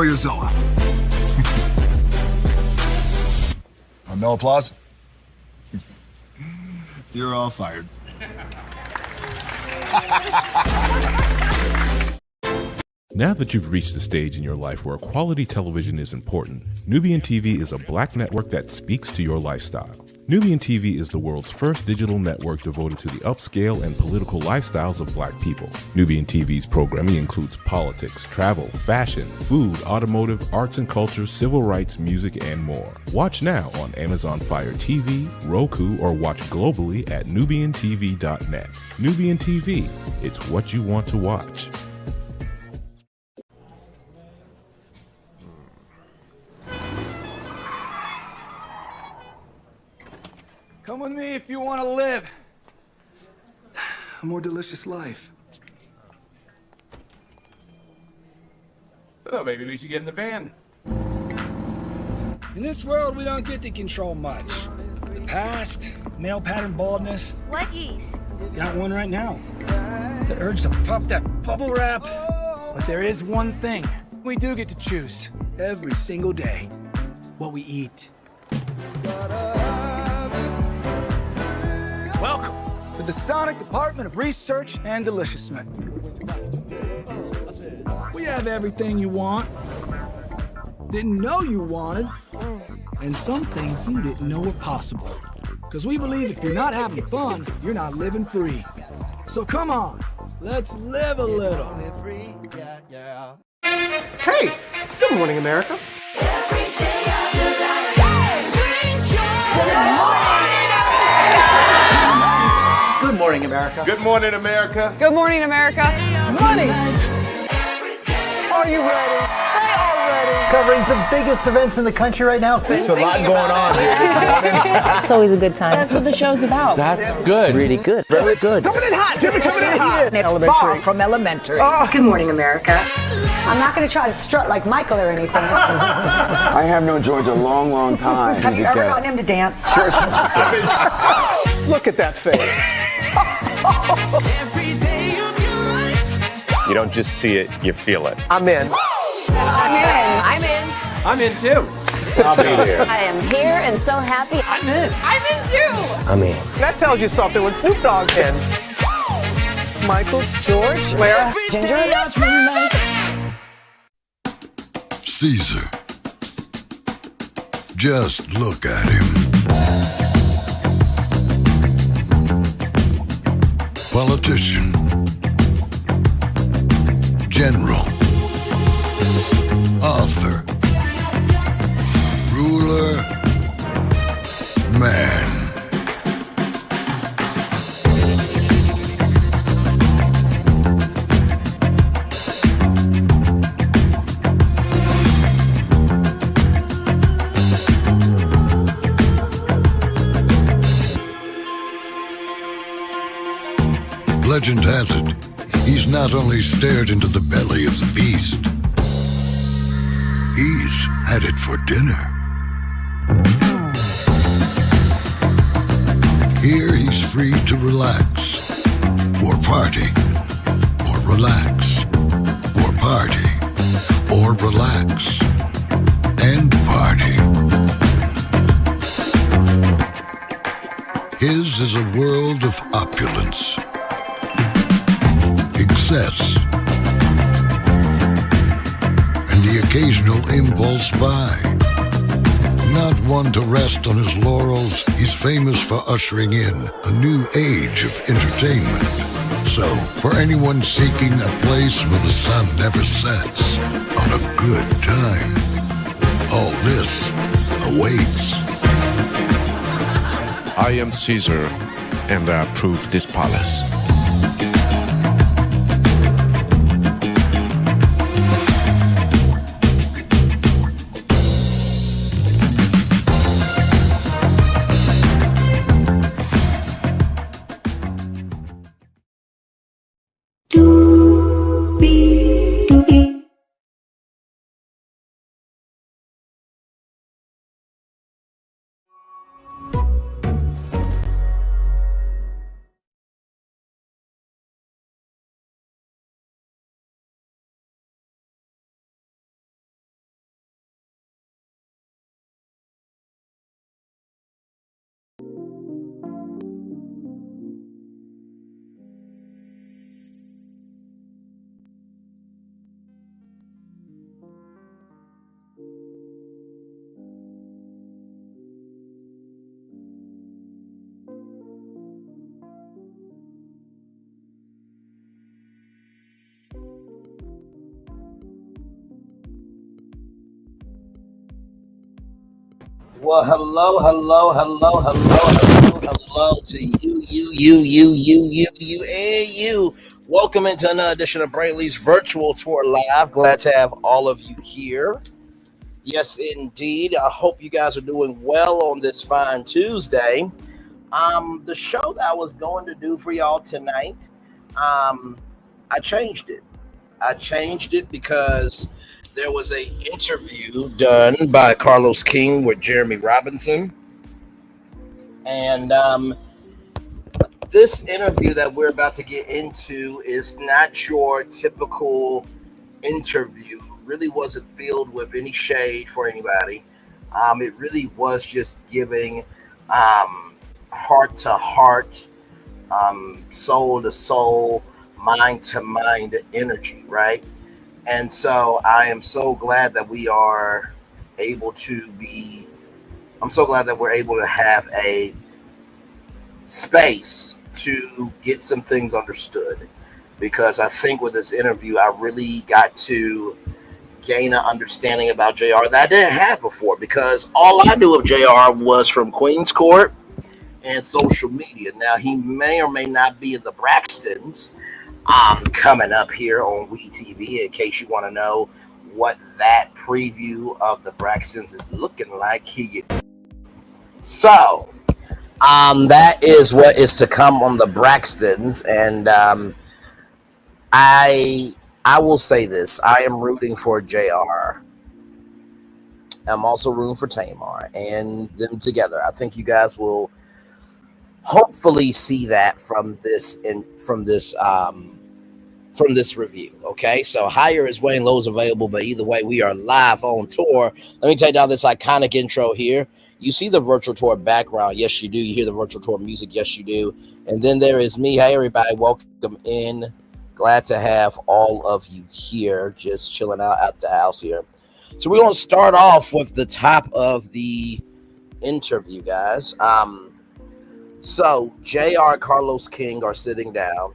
your Zilla. Oh, no applause? You're all fired. Now that you've reached the stage in your life where quality television is important, Nubian TV is a black network that speaks to your lifestyle. Nubian TV is the world's first digital network devoted to the upscale and political lifestyles of black people. Nubian TV's programming includes politics, travel, fashion, food, automotive, arts and culture, civil rights, music, and more. Watch now on Amazon Fire TV, Roku, or watch globally at nubiantv.net. Nubian TV, it's what you want to watch. Come with me if you want to live a more delicious life. Oh, maybe we should get in the van. In this world, we don't get to control much. The past, male pattern baldness. Leggies. Got one right now. The urge to puff that bubble wrap. But there is one thing we do get to choose every single day: what we eat. Welcome to the Sonic Department of Research and Deliciousment. We have everything you want, didn't know you wanted, and some things you didn't know were possible. Because we believe if you're not having fun, you're not living free. So come on, let's live a little. Hey, good morning, America. Good morning, America. Good morning, America. Good morning, America. Money! Are you ready? They are ready. Covering the biggest events in the country right now. There's a lot going on here. It's always a good time. That's what the show's about. That's good. Really good. Very good. Coming in hot, Jimmy, coming in hot. It's far from elementary. Good morning, America. I'm not going to try to strut like Michael or anything. I have known George a long, long time. Have you ever gotten him to dance? Look at that face. You don't just see it, you feel it. I'm in. I'm in. I'm in too. I'll be there. I am here and so happy. I'm in. I'm in too. I'm in. That tells you something when Snoop Dogg's in. Michael, George, Lara, Ginger. Caesar. Just look at him. Politician. General. Author. Ruler. Man. Legend has it, he's not only stared into the belly of the beast, he's had it for dinner. Here he's free to relax, or party, or relax, or party, or relax, and party. His is a world of opulence, excess, and the occasional impulse buy. Not one to rest on his laurels, he's famous for ushering in a new age of entertainment. So, for anyone seeking a place where the sun never sets on a good time, all this awaits. I am Caesar, and I approve this palace. Well, hello to you. Welcome into another edition of Braylon's Virtual Tour Live. Glad to have all of you here. Yes, indeed. I hope you guys are doing well on this fine Tuesday. The show that I was going to do for y'all tonight, I changed it. I changed it because there was a interview done by Carlos King with Jeremy Robinson. And this interview that we're about to get into is not your typical interview. Really wasn't filled with any shade for anybody. It really was just giving heart to heart, soul to soul, mind to mind energy, right? And so I am so glad that we are able to be, I'm so glad that we're able to have a space to get some things understood. Because I think with this interview, I really got to gain an understanding about JR that I didn't have before. Because all I knew of JR was from Queen's Court and social media. Now, he may or may not be in the Braxtons coming up here on WeTV, in case you want to know what that preview of the Braxtons is looking like. Here you go. So, that is what is to come on the Braxtons, and I will say this: I am rooting for JR. I'm also rooting for Tamar and them together. I think you guys will hopefully see that from this review. Okay, so higher is Wayne, low is available, but either way, we are live on tour. Let me take down this iconic intro here. You see the virtual tour background, yes you do. You hear the virtual tour music, yes you do. And then there is me. Hey everybody, welcome in. Glad to have all of you here, just chilling out at the house here. So we're going to start off with the top of the interview, guys. So JR and Carlos King are sitting down,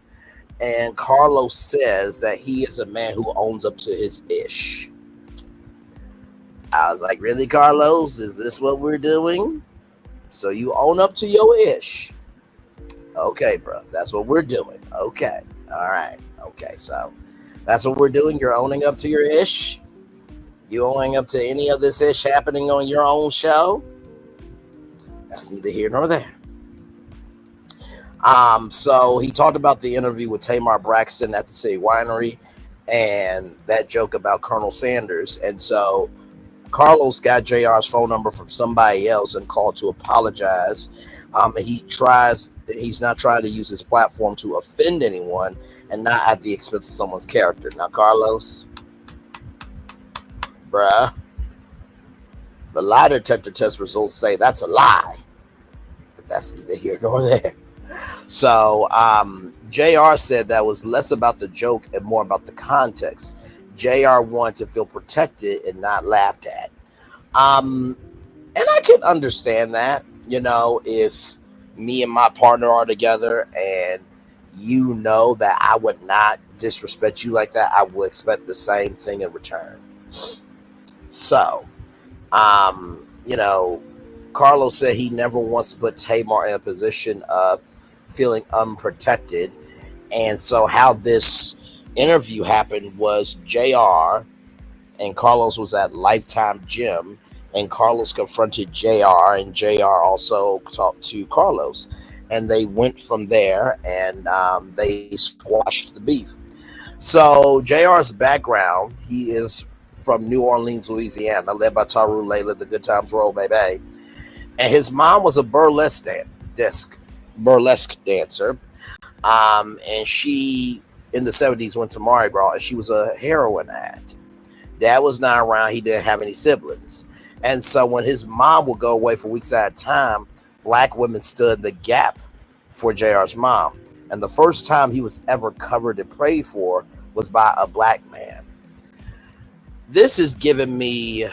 and Carlos says that he is a man who owns up to his ish. I was like, really, Carlos? Is this what we're doing? So you own up to your ish? Okay, bro. That's what we're doing. Okay. All right. Okay, so that's what we're doing. You're owning up to your ish? You owning up to any of this ish happening on your own show? That's neither here nor there. So he talked about the interview with Tamar Braxton at the City Winery and that joke about Colonel Sanders. And so Carlos got JR's phone number from somebody else and called to apologize. He's not trying to use his platform to offend anyone and not at the expense of someone's character. Now, Carlos, bruh, the lie detector test results say that's a lie, but that's neither here nor there. So JR said that was less about the joke and more about the context. JR wanted to feel protected and not laughed at. And I can understand that, you know, if me and my partner are together and you know that I would not disrespect you like that, I would expect the same thing in return. So, you know, Carlos said he never wants to put Tamar in a position of feeling unprotected. And so how this interview happened was JR and Carlos was at Lifetime Gym, and Carlos confronted JR, and JR also talked to Carlos, and they went from there, and they squashed the beef. So JR's background, he is from New Orleans, Louisiana, led by Taru Layla, the Good Times Roll, baby. And his mom was a burlesque dancer. And she, in the 70s, went to Mardi Gras, and she was a heroin addict. Dad was not around. He didn't have any siblings. And so when his mom would go away for weeks at a time, black women stood the gap for JR's mom. And the first time he was ever covered and prayed for was by a black man. This is giving me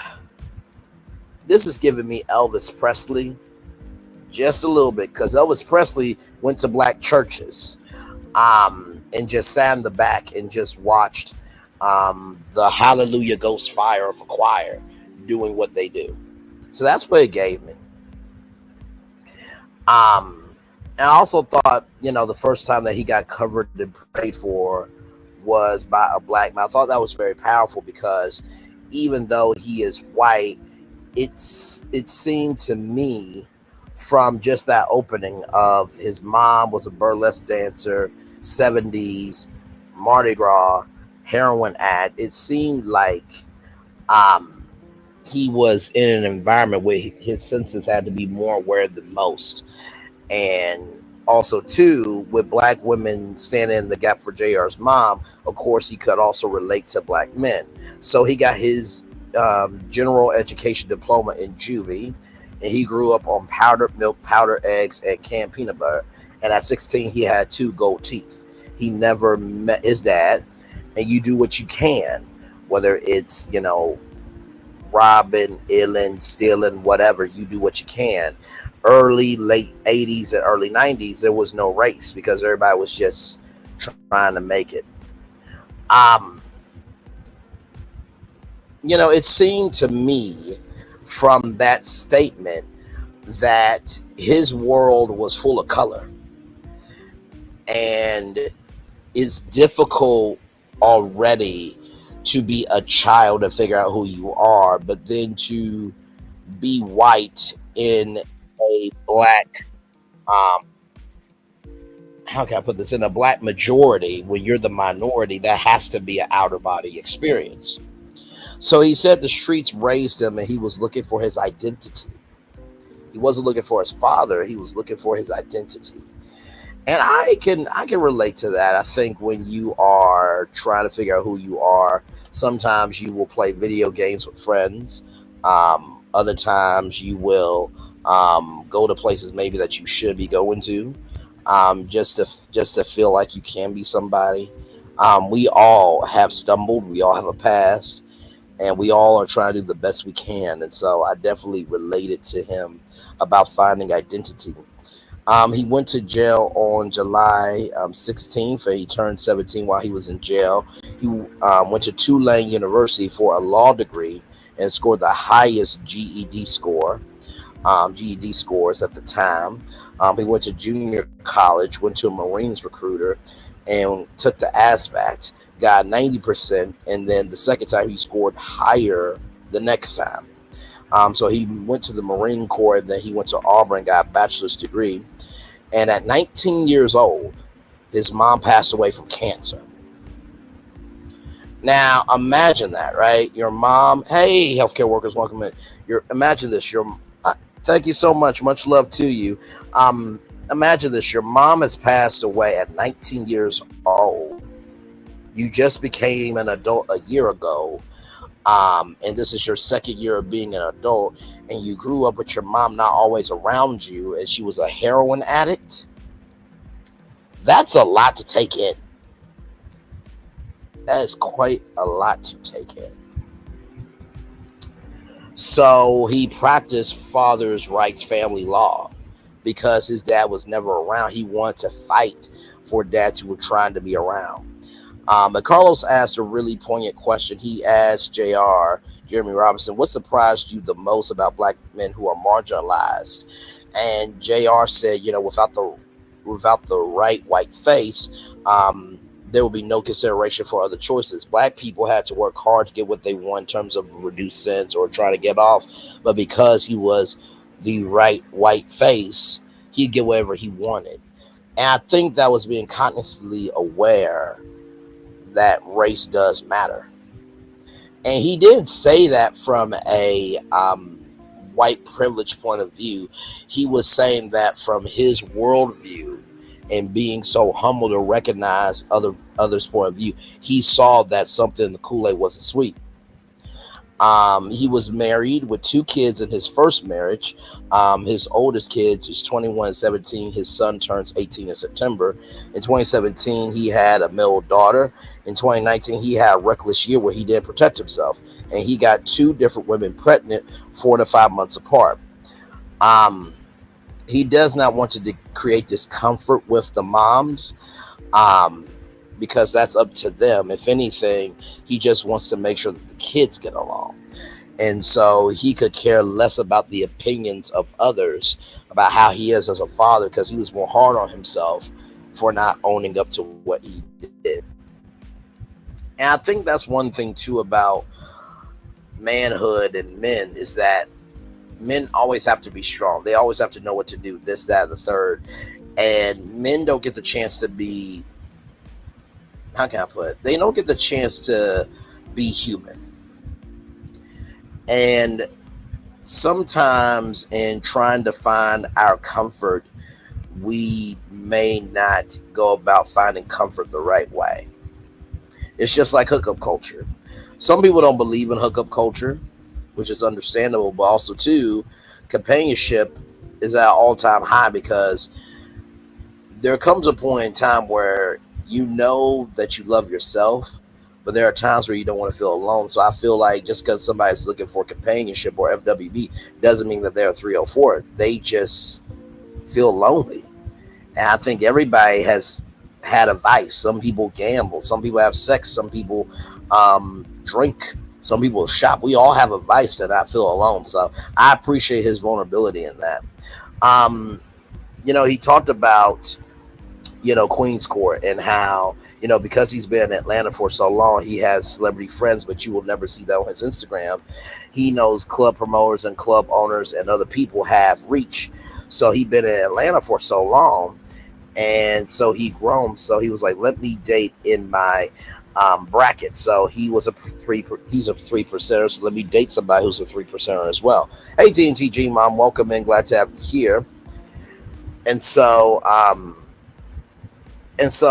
Elvis Presley just a little bit, because Elvis Presley went to black churches and just sat in the back and just watched the Hallelujah Ghost Fire of a choir doing what they do. So that's what it gave me. And I also thought, the first time that he got covered and prayed for was by a black man. I thought that was very powerful because even though he is white, it seemed to me from just that opening of his mom was a burlesque dancer, 70s, Mardi Gras, heroin addict. It seemed like he was in an environment where his senses had to be more aware than most. And also, too, with black women standing in the gap for JR's mom, of course, he could also relate to black men. So he got his general education diploma in juvie, and he grew up on powdered milk, powdered eggs, and canned peanut butter. And at 16, he had 2 gold teeth. He never met his dad. And you do what you can, whether it's, robbing, illing, stealing, whatever, you do what you can. Late 80s and early 90s, there was no race because everybody was just trying to make it. It seemed to me from that statement that his world was full of color. And it's difficult already to be a child and figure out who you are, but then to be white in a black, how can I put this, in a black majority, when you're the minority, that has to be an outer body experience. So he said the streets raised him and he was looking for his identity. He wasn't looking for his father, he was looking for his identity. And I can relate to that. I think when you are trying to figure out who you are, sometimes you will play video games with friends. Other times you will go to places maybe that you should be going to, just to feel like you can be somebody. We all have stumbled. We all have a past, and we all are trying to do the best we can. And so I definitely related to him about finding identity. He went to jail on July 16th, and he turned 17 while he was in jail. He went to Tulane University for a law degree and scored the highest GED scores at the time. He went to junior college, went to a Marines recruiter, and took the ASVAT, got 90%, and then the second time he scored higher the next time. So he went to the Marine Corps, and then he went to Auburn, got a bachelor's degree. And at 19 years old, his mom passed away from cancer. Now, imagine that, right? Your mom, hey, healthcare workers, welcome in. Imagine this. Thank you so much. Much love to you. Imagine this. Your mom has passed away at 19 years old. You just became an adult a year ago. And this is your second year of being an adult, and you grew up with your mom not always around you, and she was a heroin addict. That's a lot to take in. That is quite a lot to take in. So he practiced father's rights, family law, because his dad was never around. He wanted to fight for dads who were trying to be around. But Carlos asked a really poignant question. He asked Jeremy Robinson, what surprised you the most about black men who are marginalized? And JR said, without the right white face, there will be no consideration for other choices. Black people had to work hard to get what they want in terms of reduced sentence or try to get off. But because he was the right white face, he'd get whatever he wanted. And I think that was being consciously aware that race does matter. And he didn't say that from a white privilege point of view. He was saying that from his worldview and being so humble to recognize others' point of view. He saw that something in the Kool-Aid wasn't sweet. He was married with 2 kids in his first marriage. His oldest kids is 21 and 17. His son turns 18 in September. In 2017, he had a male daughter. In 2019, he had a reckless year where he didn't protect himself. And he got 2 different women pregnant 4 to 5 months apart. He does not want to create discomfort with the moms. Because that's up to them. If anything, he just wants to make sure that the kids get along. And so he could care less about the opinions of others about how he is as a father, because he was more hard on himself for not owning up to what he did. And I think that's one thing too about manhood and men, is that men always have to be strong. They always have to know what to do, this, that, the third. And men don't get the chance to be, how can I put it? They don't get the chance to be human. And sometimes in trying to find our comfort, we may not go about finding comfort the right way. It's just like hookup culture. Some people don't believe in hookup culture, which is understandable, but also too, companionship is at an all-time high, because there comes a point in time where you know that you love yourself, but there are times where you don't want to feel alone. So I feel like just because somebody's looking for companionship or FWB doesn't mean that they're 304. They just feel lonely. And I think everybody has had a vice. Some people gamble. Some people have sex. Some people drink. Some people shop. We all have a vice to not feel alone. So I appreciate his vulnerability in that. He talked about, Queen's Court, and how, because he's been in Atlanta for so long, he has celebrity friends, but you will never see that on his Instagram. He knows club promoters and club owners and other people have reach. So he's been in Atlanta for so long, and so he grown. So he was like, let me date in my bracket. So he's a 3%er. So let me date somebody who's a 3%er as well. Hey, TNTG Mom, welcome in. Glad to have you here. And so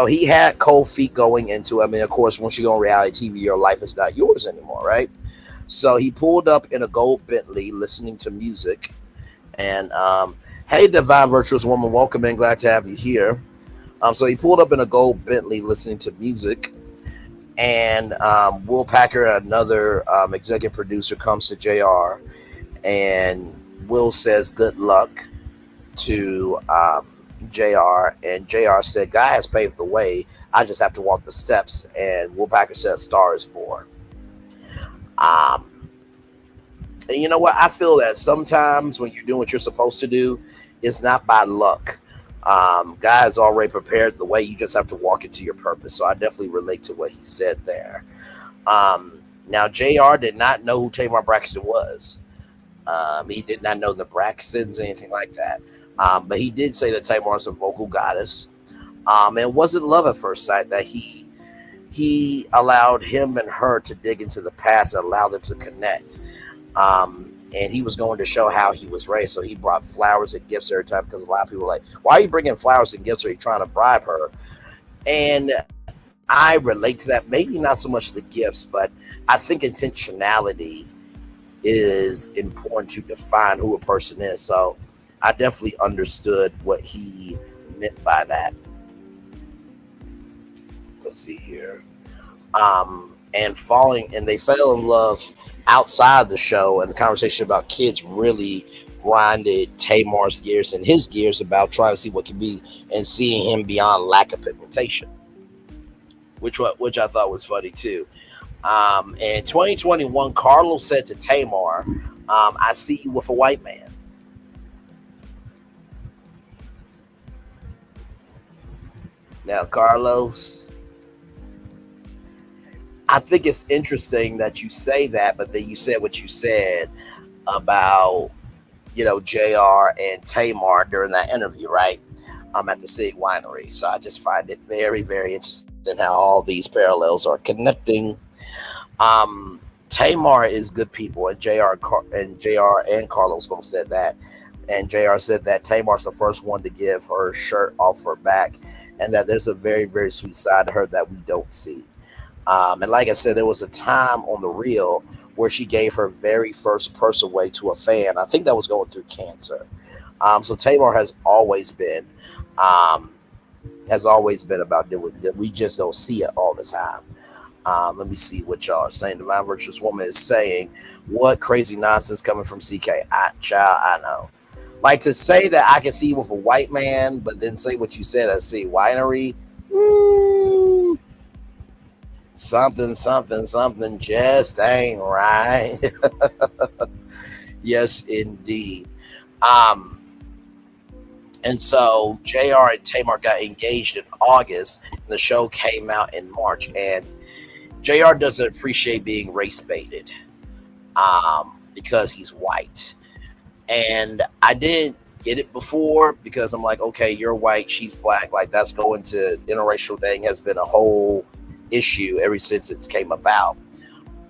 he had cold feet going into it. I mean, of course, once you go on reality TV, your life is not yours anymore, right? So he pulled up in a gold Bentley listening to music. And hey, Divine Virtuous Woman, welcome in. Glad to have you here. So he pulled up in a gold Bentley listening to music. And Will Packer, another executive producer, comes to JR. And Will says, good luck to JR, and JR said, God has paved the way, I just have to walk the steps. And Will Packer said, Star is born. And you know what, I feel that sometimes when you're doing what you're supposed to do, it's not by luck. God has already prepared the way, you just have to walk into your purpose. So I definitely relate to what he said there. Now JR did not know who Tamar Braxton was. He did not know the Braxtons, anything like that. But he did say that Tamar is a vocal goddess. And wasn't love at first sight, that he allowed him and her to dig into the past and allow them to connect. And he was going to show how he was raised. So he brought flowers and gifts every time, because a lot of people were like, why are you bringing flowers and gifts? Are you trying to bribe her? And I relate to that. Maybe not so much the gifts, but I think intentionality is important to define who a person is. So I definitely understood what he meant by that. Let's see here. And they fell in love outside the show, and the conversation about kids really grinded Tamar's gears and his gears about trying to see what can be, and seeing him beyond lack of pigmentation, which I thought was funny too. In 2021, Carlos said to Tamar, I see you with a white man. Now, Carlos, I think it's interesting that you say that, but then you said what you said about, JR and Tamar during that interview, right? At the Sig Winery. So I just find it very, very interesting how all these parallels are connecting. Tamar is good people, and JR and Carlos both said that. And JR said that Tamar's the first one to give her shirt off her back, and that there's a very, very sweet side to her that we don't see. And like I said, there was a time on the reel where she gave her very first purse away to a fan. I think that was going through cancer. So Tamar has always been about doing it. We just don't see it all the time. Let me see what y'all are saying. Divine Virtuous Woman is saying, what crazy nonsense coming from CK. I know. Like, to say that I can see you with a white man, but then say what you said at Sig Winery. something just ain't right. Yes, indeed. Um, and so JR and Tamar got engaged in August, and the show came out in March. And JR doesn't appreciate being race baited because he's white. And I didn't get it before because I'm like, okay, you're white, she's black. Like, that's going to interracial dating has been a whole issue ever since it came about.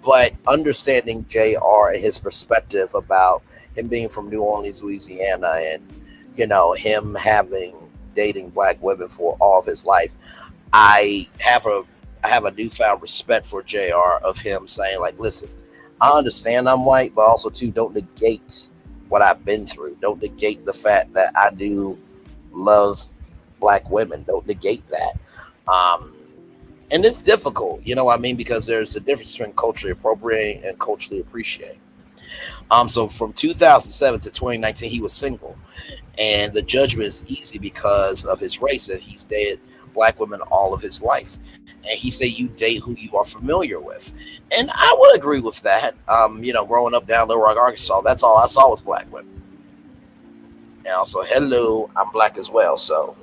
But understanding JR and his perspective about him being from New Orleans, Louisiana, and him dating black women for all of his life, I have a newfound respect for JR of him saying, like, listen, I understand I'm white, but also too, don't negate what I've been through. Don't negate the fact that I do love black women. Don't negate that. And it's difficult, because there's a difference between culturally appropriating and culturally appreciating. So from 2007 to 2019, he was single, and the judgment is easy because of his race, and he's dated black women all of his life. And he said, you date who you are familiar with. And I would agree with that. Growing up down Little Rock, Arkansas, that's all I saw was black women. And also, hello, I'm black as well. So,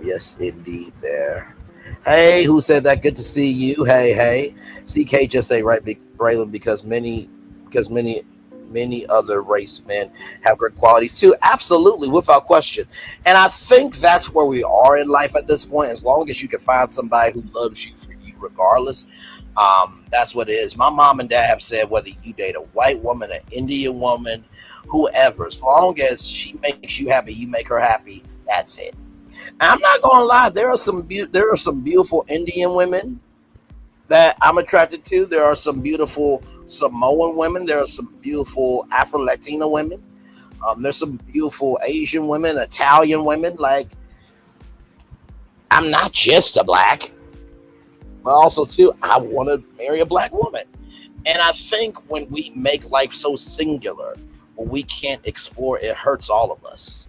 yes, indeed there. Hey, who said that? Good to see you. Hey. CK just say, right, Braylon, because many other race men have great qualities too. Absolutely, without question. And I think that's where we are in life at this point. As long as you can find somebody who loves you for you regardless, that's what it is. My mom and dad have said, whether you date a white woman, an Indian woman, whoever, as long as she makes you happy, you make her happy, that's it. And I'm not gonna lie, there are some beautiful Indian women that I'm attracted to. There are some beautiful Samoan women. There are some beautiful Afro-Latina women. There's some beautiful Asian women, Italian women. Like, I'm not just a black, but also too, I want to marry a black woman. And I think when we make life so singular, when we can't explore, it hurts all of us.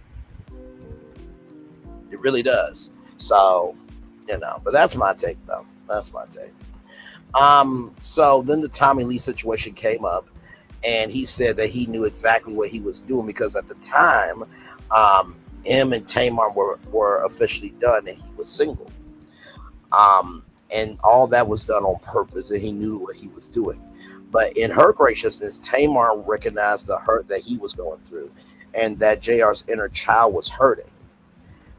It really does. So, but that's my take though. That's my take. So then the Tommy Lee situation came up, and he said that he knew exactly what he was doing because at the time, him and Tamar were officially done, and he was single. And all that was done on purpose, and he knew what he was doing. But in her graciousness, Tamar recognized the hurt that he was going through, and that JR's inner child was hurting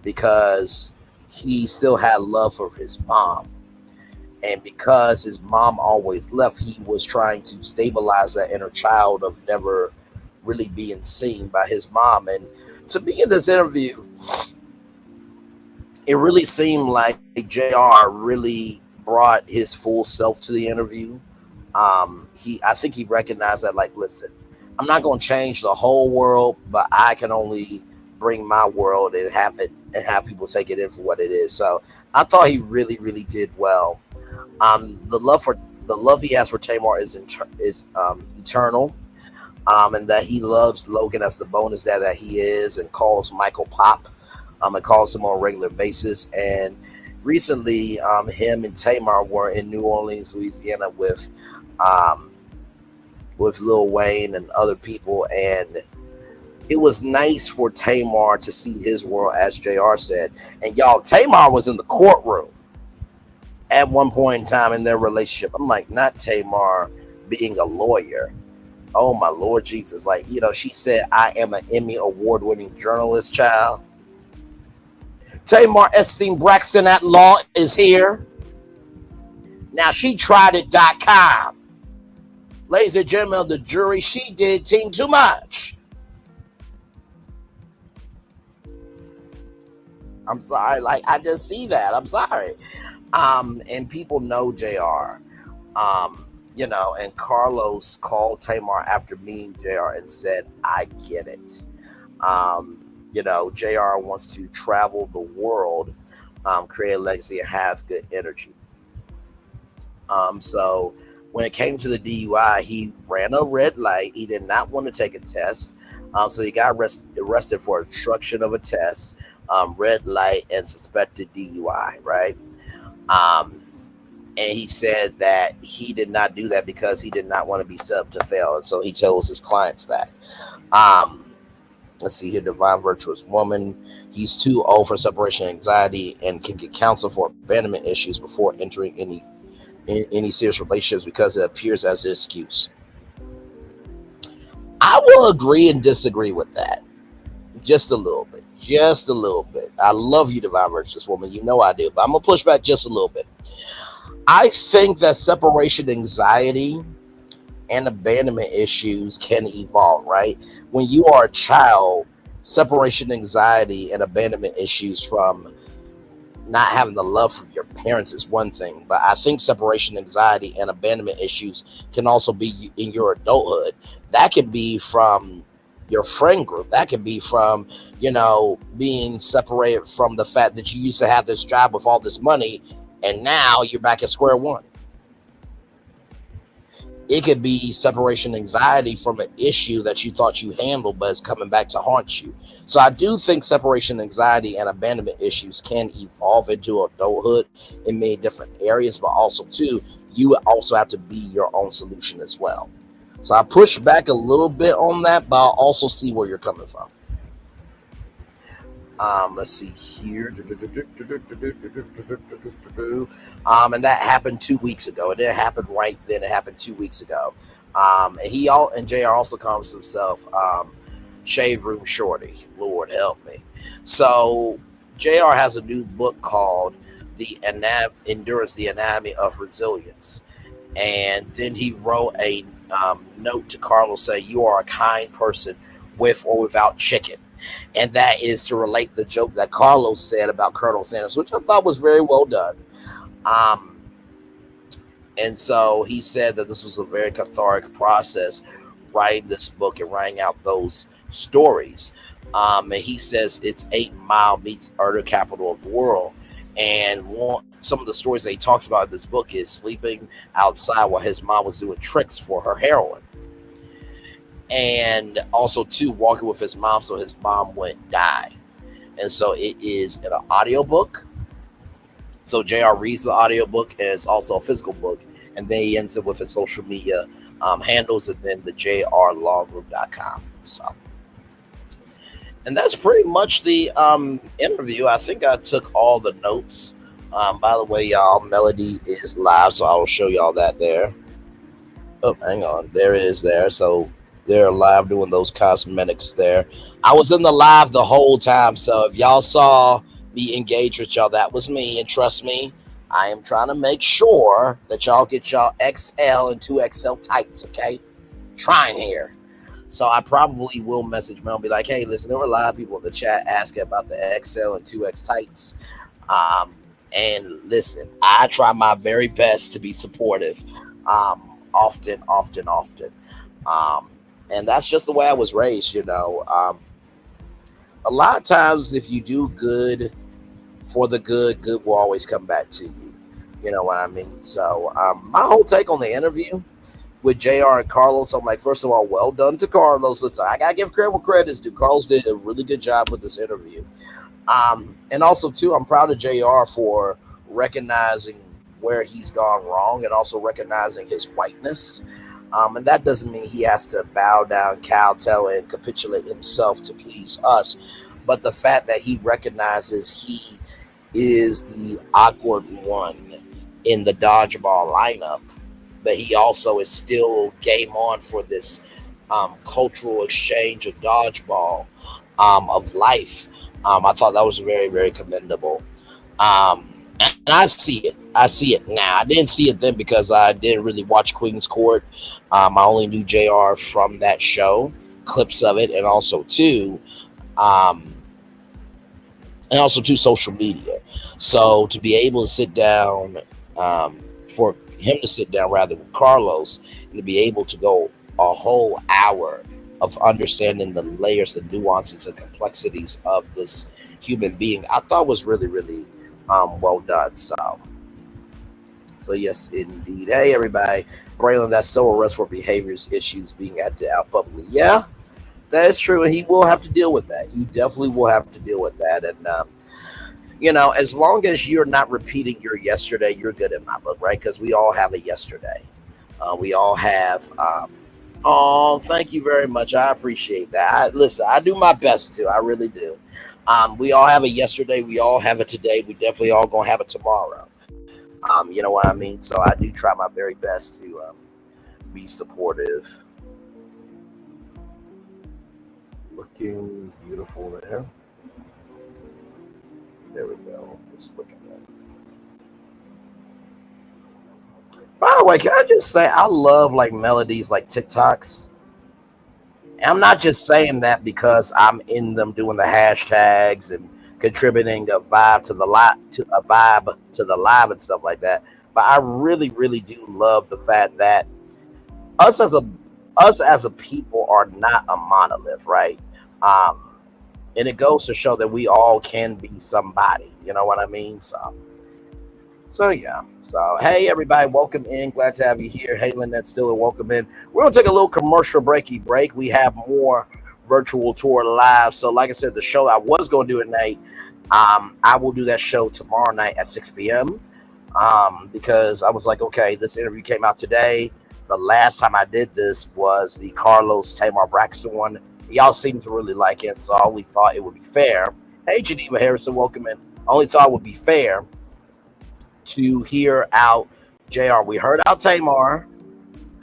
because he still had love for his mom. And because his mom always left, he was trying to stabilize that inner child of never really being seen by his mom. And to me in this interview, it really seemed like JR really brought his full self to the interview. I think he recognized that, like, listen, I'm not going to change the whole world, but I can only bring my world and have people take it in for what it is. So I thought he really, really did well. The love he has for Tamar is eternal, and that he loves Logan as the bonus dad that he is, and calls Michael Pop, and calls him on a regular basis. And recently, him and Tamar were in New Orleans, Louisiana with Lil Wayne and other people, and it was nice for Tamar to see his world, as JR said. And y'all, Tamar was in the courtroom at one point in time in their relationship. I'm like, not Tamar being a lawyer. Oh my Lord Jesus. Like, she said, I am an Emmy award-winning journalist, child. Tamar Epstein Braxton at law is here. Now she tried it.com. Ladies and gentlemen of the jury, she did team too much. I'm sorry. Like, I just see that. I'm sorry. And people know JR, and Carlos called Tamar after meeting JR and said, I get it. JR wants to travel the world, create a legacy, and have good energy. So when it came to the DUI, he ran a red light. He did not want to take a test. So he got arrested for obstruction of a test, red light, and suspected DUI, right? And he said that he did not do that because he did not want to be set up to fail. And so he tells his clients that. Let's see here, Divine Virtuous Woman. He's too old for separation anxiety and can get counsel for abandonment issues before entering any serious relationships because it appears as an excuse. I will agree and disagree with that. Just a little bit. Just a little bit. I love you, Divine Virtuous Woman. You know I do. But I'm going to push back just a little bit. I think that separation anxiety and abandonment issues can evolve, right? When you are a child, separation anxiety and abandonment issues from not having the love from your parents is one thing, but I think separation anxiety and abandonment issues can also be in your adulthood. That could be from your friend group. That could be from, being separated from the fact that you used to have this job with all this money and now you're back at square one. It could be separation anxiety from an issue that you thought you handled, but it's coming back to haunt you. So I do think separation anxiety and abandonment issues can evolve into adulthood in many different areas, but also too, you also have to be your own solution as well. So I push back a little bit on that, but I'll also see where you're coming from. Let's see here. And that happened 2 weeks ago. It didn't happen right then. It happened 2 weeks ago. And JR also calls himself Shade Room Shorty. Lord help me. So JR has a new book called Endurance, the Anatomy of Resilience. And then he wrote a note to Carlos saying, "You are a kind person with or without chicken." And that is to relate the joke that Carlos said about Colonel Sanders, which I thought was very well done. And so he said that this was a very cathartic process, writing this book and writing out those stories. And he says it's 8 Mile meets Murder Capital of the World. And some of the stories that he talks about in this book is sleeping outside while his mom was doing tricks for her heroin. And also, too, walking with his mom so his mom wouldn't die. And so it is an audiobook. So JR reads the audiobook, and it's also a physical book. And then he ends up with his social media handles, and then the jrlawgroup.com. So, and that's pretty much the interview. I think I took all the notes. By the way, y'all, Melody is live, so I will show y'all that there. Oh, hang on. There it is there. So they're live doing those cosmetics there. I was in the live the whole time, so if y'all saw me engage with y'all, that was me. And trust me, I am trying to make sure that y'all get y'all XL and 2XL tights, okay? Trying here. So I probably will message Mel and be like, hey, listen, there were a lot of people in the chat asking about the XL and 2X tights. And listen, I try my very best to be supportive often. And that's just the way I was raised, a lot of times if you do good for the good, good will always come back to you. You know what I mean? So my whole take on the interview with JR and Carlos, I'm like, first of all, well done to Carlos. Listen, I got to give credit where credit's due. Carlos did a really good job with this interview. And also, too, I'm proud of JR for recognizing where he's gone wrong and also recognizing his whiteness. And that doesn't mean he has to bow down, kowtow, and capitulate himself to please us. But the fact that he recognizes he is the awkward one in the dodgeball lineup, but he also is still game on for this cultural exchange of dodgeball of life. I thought that was very, very commendable. And I see it. I see it now. I didn't see it then because I didn't really watch Queen's Court. I only knew JR from that show, clips of it, and also too social media. So to be able to sit down, for him to sit down rather with Carlos, and to be able to go a whole hour of understanding the layers, the nuances, and complexities of this human being, I thought was really, really well done. So yes, indeed. Hey, everybody. Braylon, that's so arrest for behaviors issues being acted out publicly. Yeah, that is true. And he will have to deal with that. He definitely will have to deal with that. And, you know, as long as you're not repeating your yesterday, you're good in my book, right? Because we all have a yesterday. We all have, oh, thank you very much. I appreciate that. Listen, I do my best to. I really do. We all have a yesterday. We all have it today. We definitely all going to have it tomorrow. You know what I mean? So I do try my very best to be supportive. Looking beautiful there. There we go. Just look at that. By the way, can I just say I love like melodies like TikToks. And I'm not just saying that because I'm in them doing the hashtags and contributing a vibe to the live and stuff like that. But I really, really do love the fact that us as a people are not a monolith, right? And it goes to show that we all can be somebody. You know what I mean? So yeah. So hey everybody, welcome in. Glad to have you here. Hey Lynette Stiller, welcome in. We're gonna take a little commercial break. We have more virtual tour live. So like I said, the show I was gonna do at night, I will do that show tomorrow night at 6 p.m. Because I was like, okay, this interview came out today. The last time I did this was the Carlos Tamar Braxton one. Y'all seem to really like it, so I only thought it would be fair. Hey Geneva Harrison, welcome in. I only thought it would be fair to hear out JR. We heard out Tamar.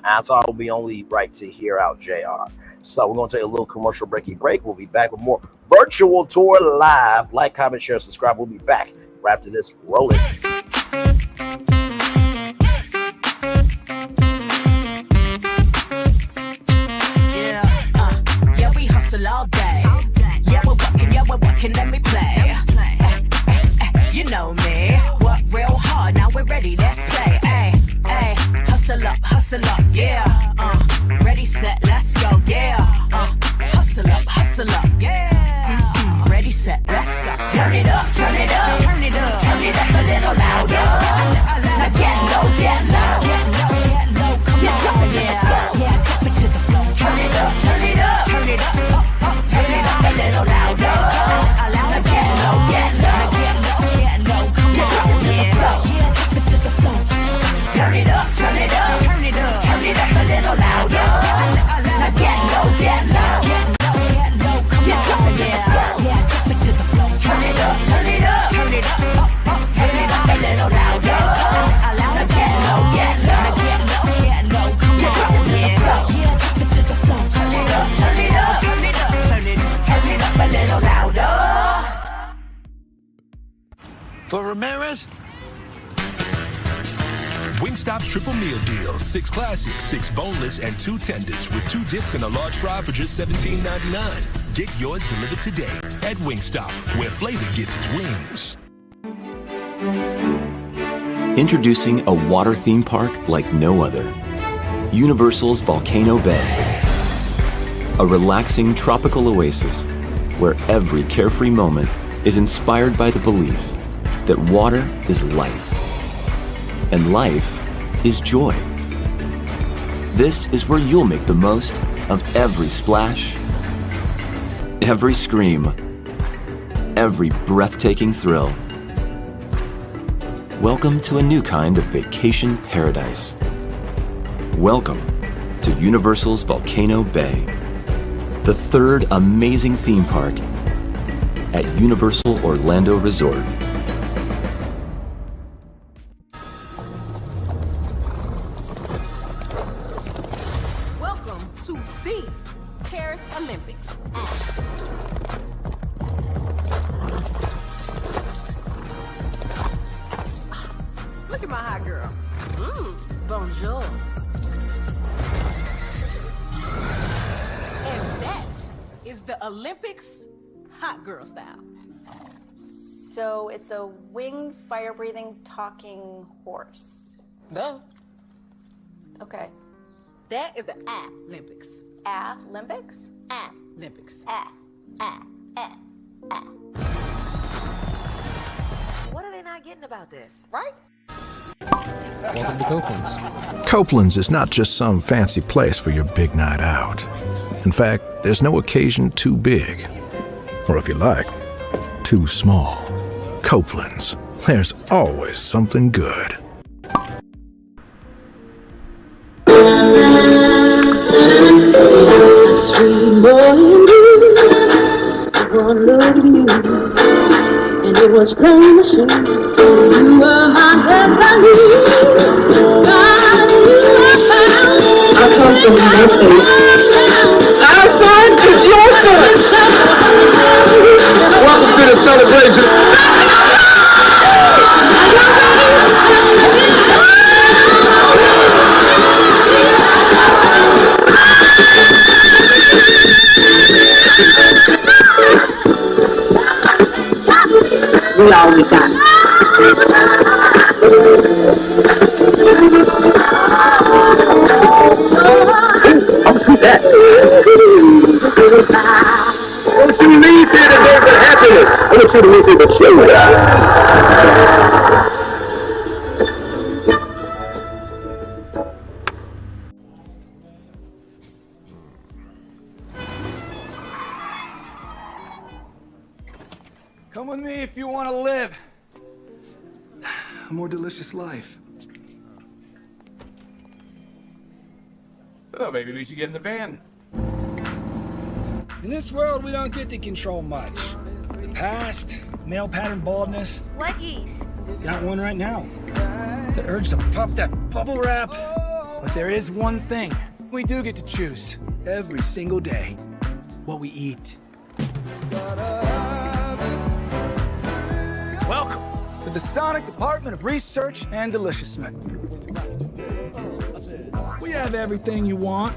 I thought it would be only right to hear out JR. So we're going to take a little commercial break. We'll be back with more virtual tour live. Like, comment, share, subscribe. We'll be back right after this. Roll it. Yeah, we hustle all day. Yeah, we're working, let me play. You know me, work real hard, now we're ready, let's play. Ay, hustle up, yeah. Ready, set, let's go, yeah. Hustle up, yeah. Ready, set, let's go. Turn it up, turn it up, turn it up, turn it up a little louder. Now get low, get low, come on, drop it to the floor, yeah, drop it to the floor. Turn it up, turn it up, turn it up, turn it up a little louder. Now get low, get low. Turn it up, turn it up, turn it up, turn it up a little louder. Now get low, get low, come on, drop it to the floor, yeah, drop it to the floor. Turn it up, turn it up, turn it up, turn it up a little louder. Now get low, get low, come on, drop it to the floor, yeah, drop it to the floor. Turn it up, turn it up, turn it up, turn it up a little louder. For Ramirez, Wingstop's triple meal deal. 6 classics, 6 boneless, and 2 tenders with 2 dips and a large fry for just $17.99. Get yours delivered today at Wingstop, where flavor gets its wings. Introducing a water theme park like no other. Universal's Volcano Bay. A relaxing tropical oasis where every carefree moment is inspired by the belief that water is life. And life is joy. This is where you'll make the most of every splash, every scream, every breathtaking thrill. Welcome to a new kind of vacation paradise. Welcome to Universal's Volcano Bay, the 3rd amazing theme park at Universal Orlando Resort. So it's a winged, fire-breathing, talking horse. Duh. Okay. That is the Olympics. Olympics? Olympics. What are they not getting about this? Right? Welcome to Copeland's. Copeland's is not just some fancy place for your big night out. In fact, there's no occasion too big, or if you like, too small. Copeland's. There's always something good. One look at you, and it was plain to see you were my destiny. I come from nothing. Our son is your son. Welcome to the celebration. We all we got. Don't you leave here today with happiness. I want you to leave here with shame. Come with me if you want to live a more delicious life. Oh, maybe we should get in the van. In this world, we don't get to control much. Past, male pattern baldness. Leggies. Got one right now. The urge to puff that bubble wrap. But there is one thing we do get to choose every single day: what we eat. Welcome to the Sonic Department of Research and Deliciousment. We have everything you want,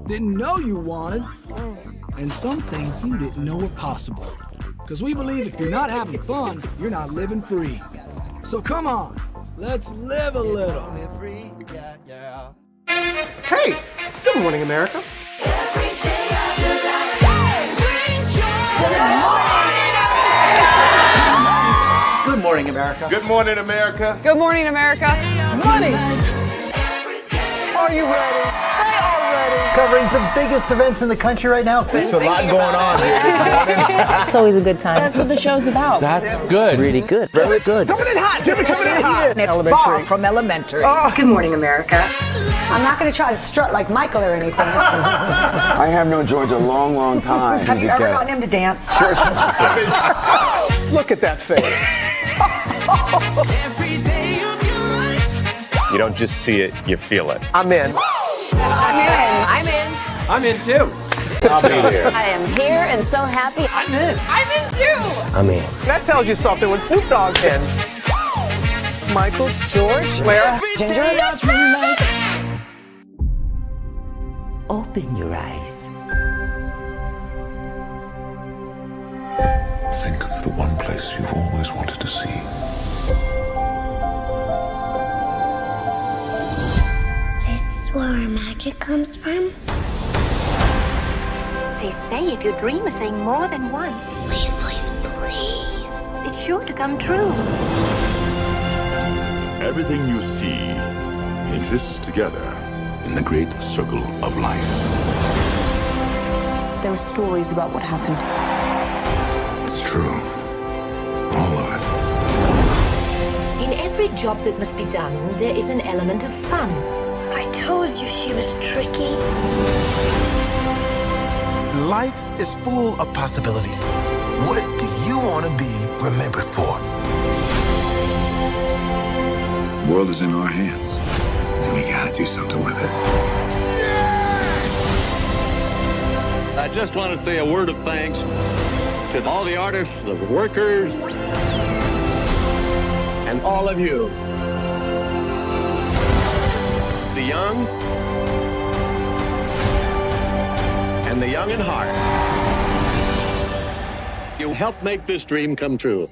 didn't know you wanted, and some things you didn't know were possible. Because we believe if you're not having fun, you're not living free. So come on, let's live a little. Hey, good morning, America. Good morning, America. Good morning, America. Good morning, America. Money! Are you ready? They are ready. Covering the biggest events in the country right now. There's a lot going on here this morning. It's always a good time. That's what the show's about. That's good. Really good. Very good. Coming in hot, Jimmy, coming in hot. It's far from elementary. Oh. Good morning, America. I'm not going to try to strut like Michael or anything. I have known George a long, long time. Have you ever gotten him to dance? Look at that face. You don't just see it, you feel it. I'm in. I'm in. I'm in too. I'll be there. I am here and so happy. I'm in. I'm in too. I'm in. That tells you something when Snoop Dogg's in. Michael, George, Lara, Ginger. Open your eyes. Think of the one place you've always wanted to see. This is where our magic comes from. They say if you dream a thing more than once, Please, please, please. it's sure to come true. Everything you see exists together in the great circle of life. There were stories about what happened. It's true. All of it. In every job that must be done, there is an element of fun. I told you she was tricky. Life is full of possibilities. What do you want to be remembered for? The world is in our hands, and we gotta do something with it. I just want to say a word of thanks to all the artists, the workers, and all of you. The young and the young in heart. You helped make this dream come true.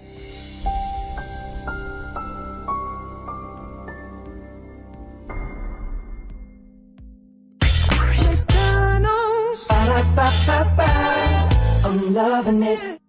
I'm loving it.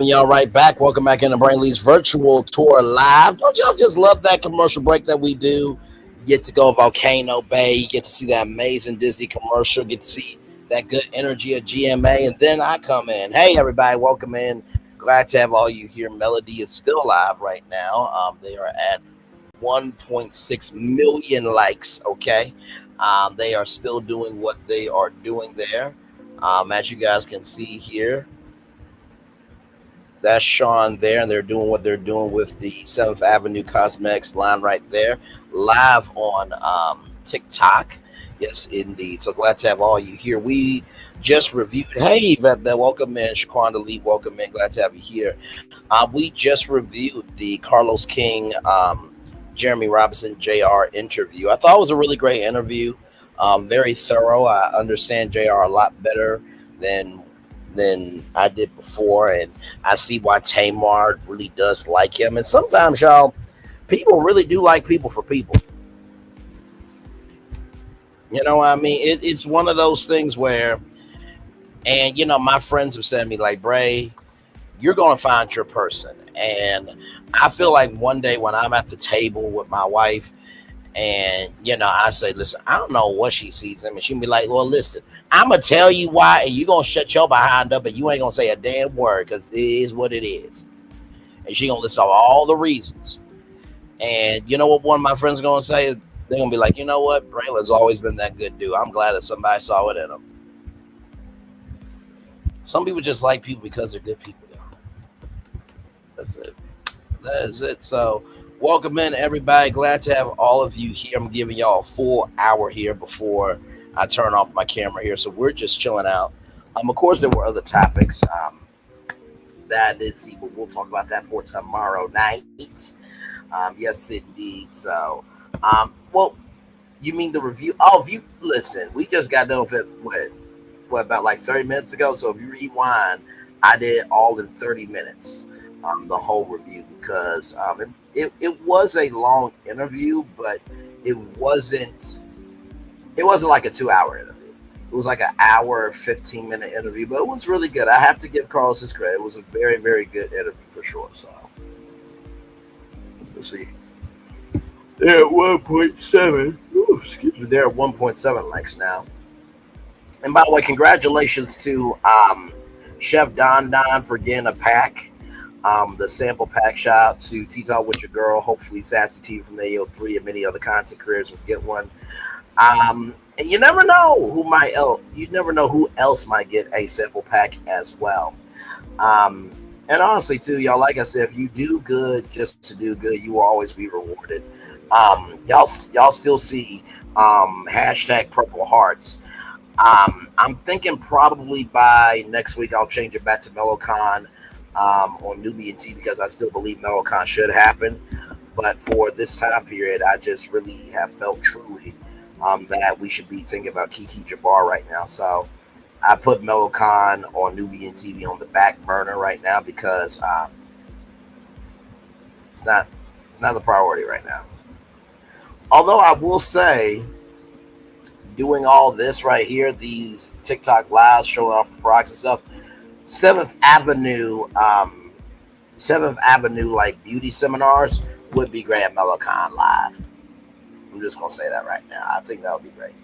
Y'all right back. Welcome back into Braylon's virtual tour live. Don't y'all just love that commercial break that we do? You get to go Volcano Bay. You get to see that amazing Disney commercial. Get to see that good energy of GMA. And then I come in. Hey, everybody. Welcome in. glad to have all you here. Melody is still live right now. They are at 1.6 million likes. Okay. They are still doing what they are doing there. As you guys can see here, that's Sean there, and they're doing what they're doing with the 7th Avenue Cosmetics line right there, live on TikTok. Yes, indeed. So glad to have all you here. We just reviewed. Hey, Yvette, welcome in. Shaquanda Lee, welcome in. Glad to have you here. We just reviewed the Carlos King, Jeremy Robinson, JR interview. I thought it was a really great interview. Very thorough. I understand JR a lot better than I did before, and I see why Tamar really does like him. And sometimes, y'all, people really do like people for people. You know what I mean? It's one of those things where, and you know, my friends have said to me like, Bray, you're going to find your person. And I feel like one day when I'm at the table with my wife, and you know, I say, listen, I don't know what she sees in me. She'll be like, well, listen, I'm gonna tell you why, and you're gonna shut your behind up, and you ain't gonna say a damn word, because it is what it is. And she gonna list off all the reasons. And you know what one of my friends are gonna say? They're gonna be like, you know what, Braylon's always been that good dude. I'm glad that somebody saw it in him. Some people just like people because they're good people, though. That's it. That is it. So welcome in, everybody. Glad to have all of you here. I'm giving y'all a full hour here before I turn off my camera here. So we're just chilling out. Of course, there were other topics that I did see, but we'll talk about that for tomorrow night. Yes, indeed. So, well, you mean the review? Oh, if you listen, we just got done with it, what about like 30 minutes ago? So if you rewind, I did all in 30 minutes, the whole review, because it was a long interview, but it wasn't like a 2-hour interview. It was like an hour, 15-minute interview, but it was really good. I have to give Carlos his credit. It was a very, very good interview for sure. So let's see. They're at 1.7. Excuse me. They're at 1.7 likes now. And by the way, congratulations to Chef Don Don for getting a pack. The sample pack. Shout out to Tea Talk with Your Girl. Hopefully Sassy T from the AO3 and many other content creators will get one. And you never know who else might get a sample pack as well. And honestly, too, y'all, like I said, if you do good just to do good, you will always be rewarded. Y'all still see hashtag Purple Hearts. I'm thinking probably by next week I'll change it back to MeloCon on Nubian T, because I still believe MeloCon should happen. But for this time period, I just really have felt truly that we should be thinking about Kiki Jabbar right now. So I put MeloCon on Nubian TV on the back burner right now, because it's not the priority right now. Although I will say, doing all this right here, these TikTok lives showing off the products and stuff, 7th Avenue like beauty seminars would be great at MeloCon Live. I'm just gonna say that right now. I think that would be great.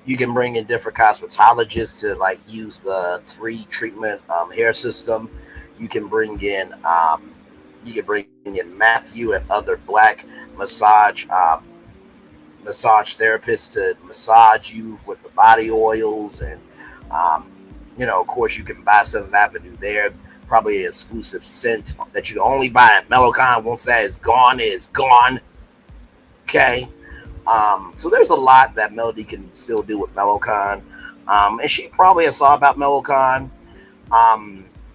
You can bring in different cosmetologists to like use the 3 treatment hair system. You can bring in Matthew and other black massage therapists to massage you with the body oils, and of course, you can buy 7th Avenue there. Probably an exclusive scent that you can only buy at MeloCon. Once that is gone, it is gone. Okay. So there's a lot that Melody can still do with MeloCon. And she probably has thought about MeloCon.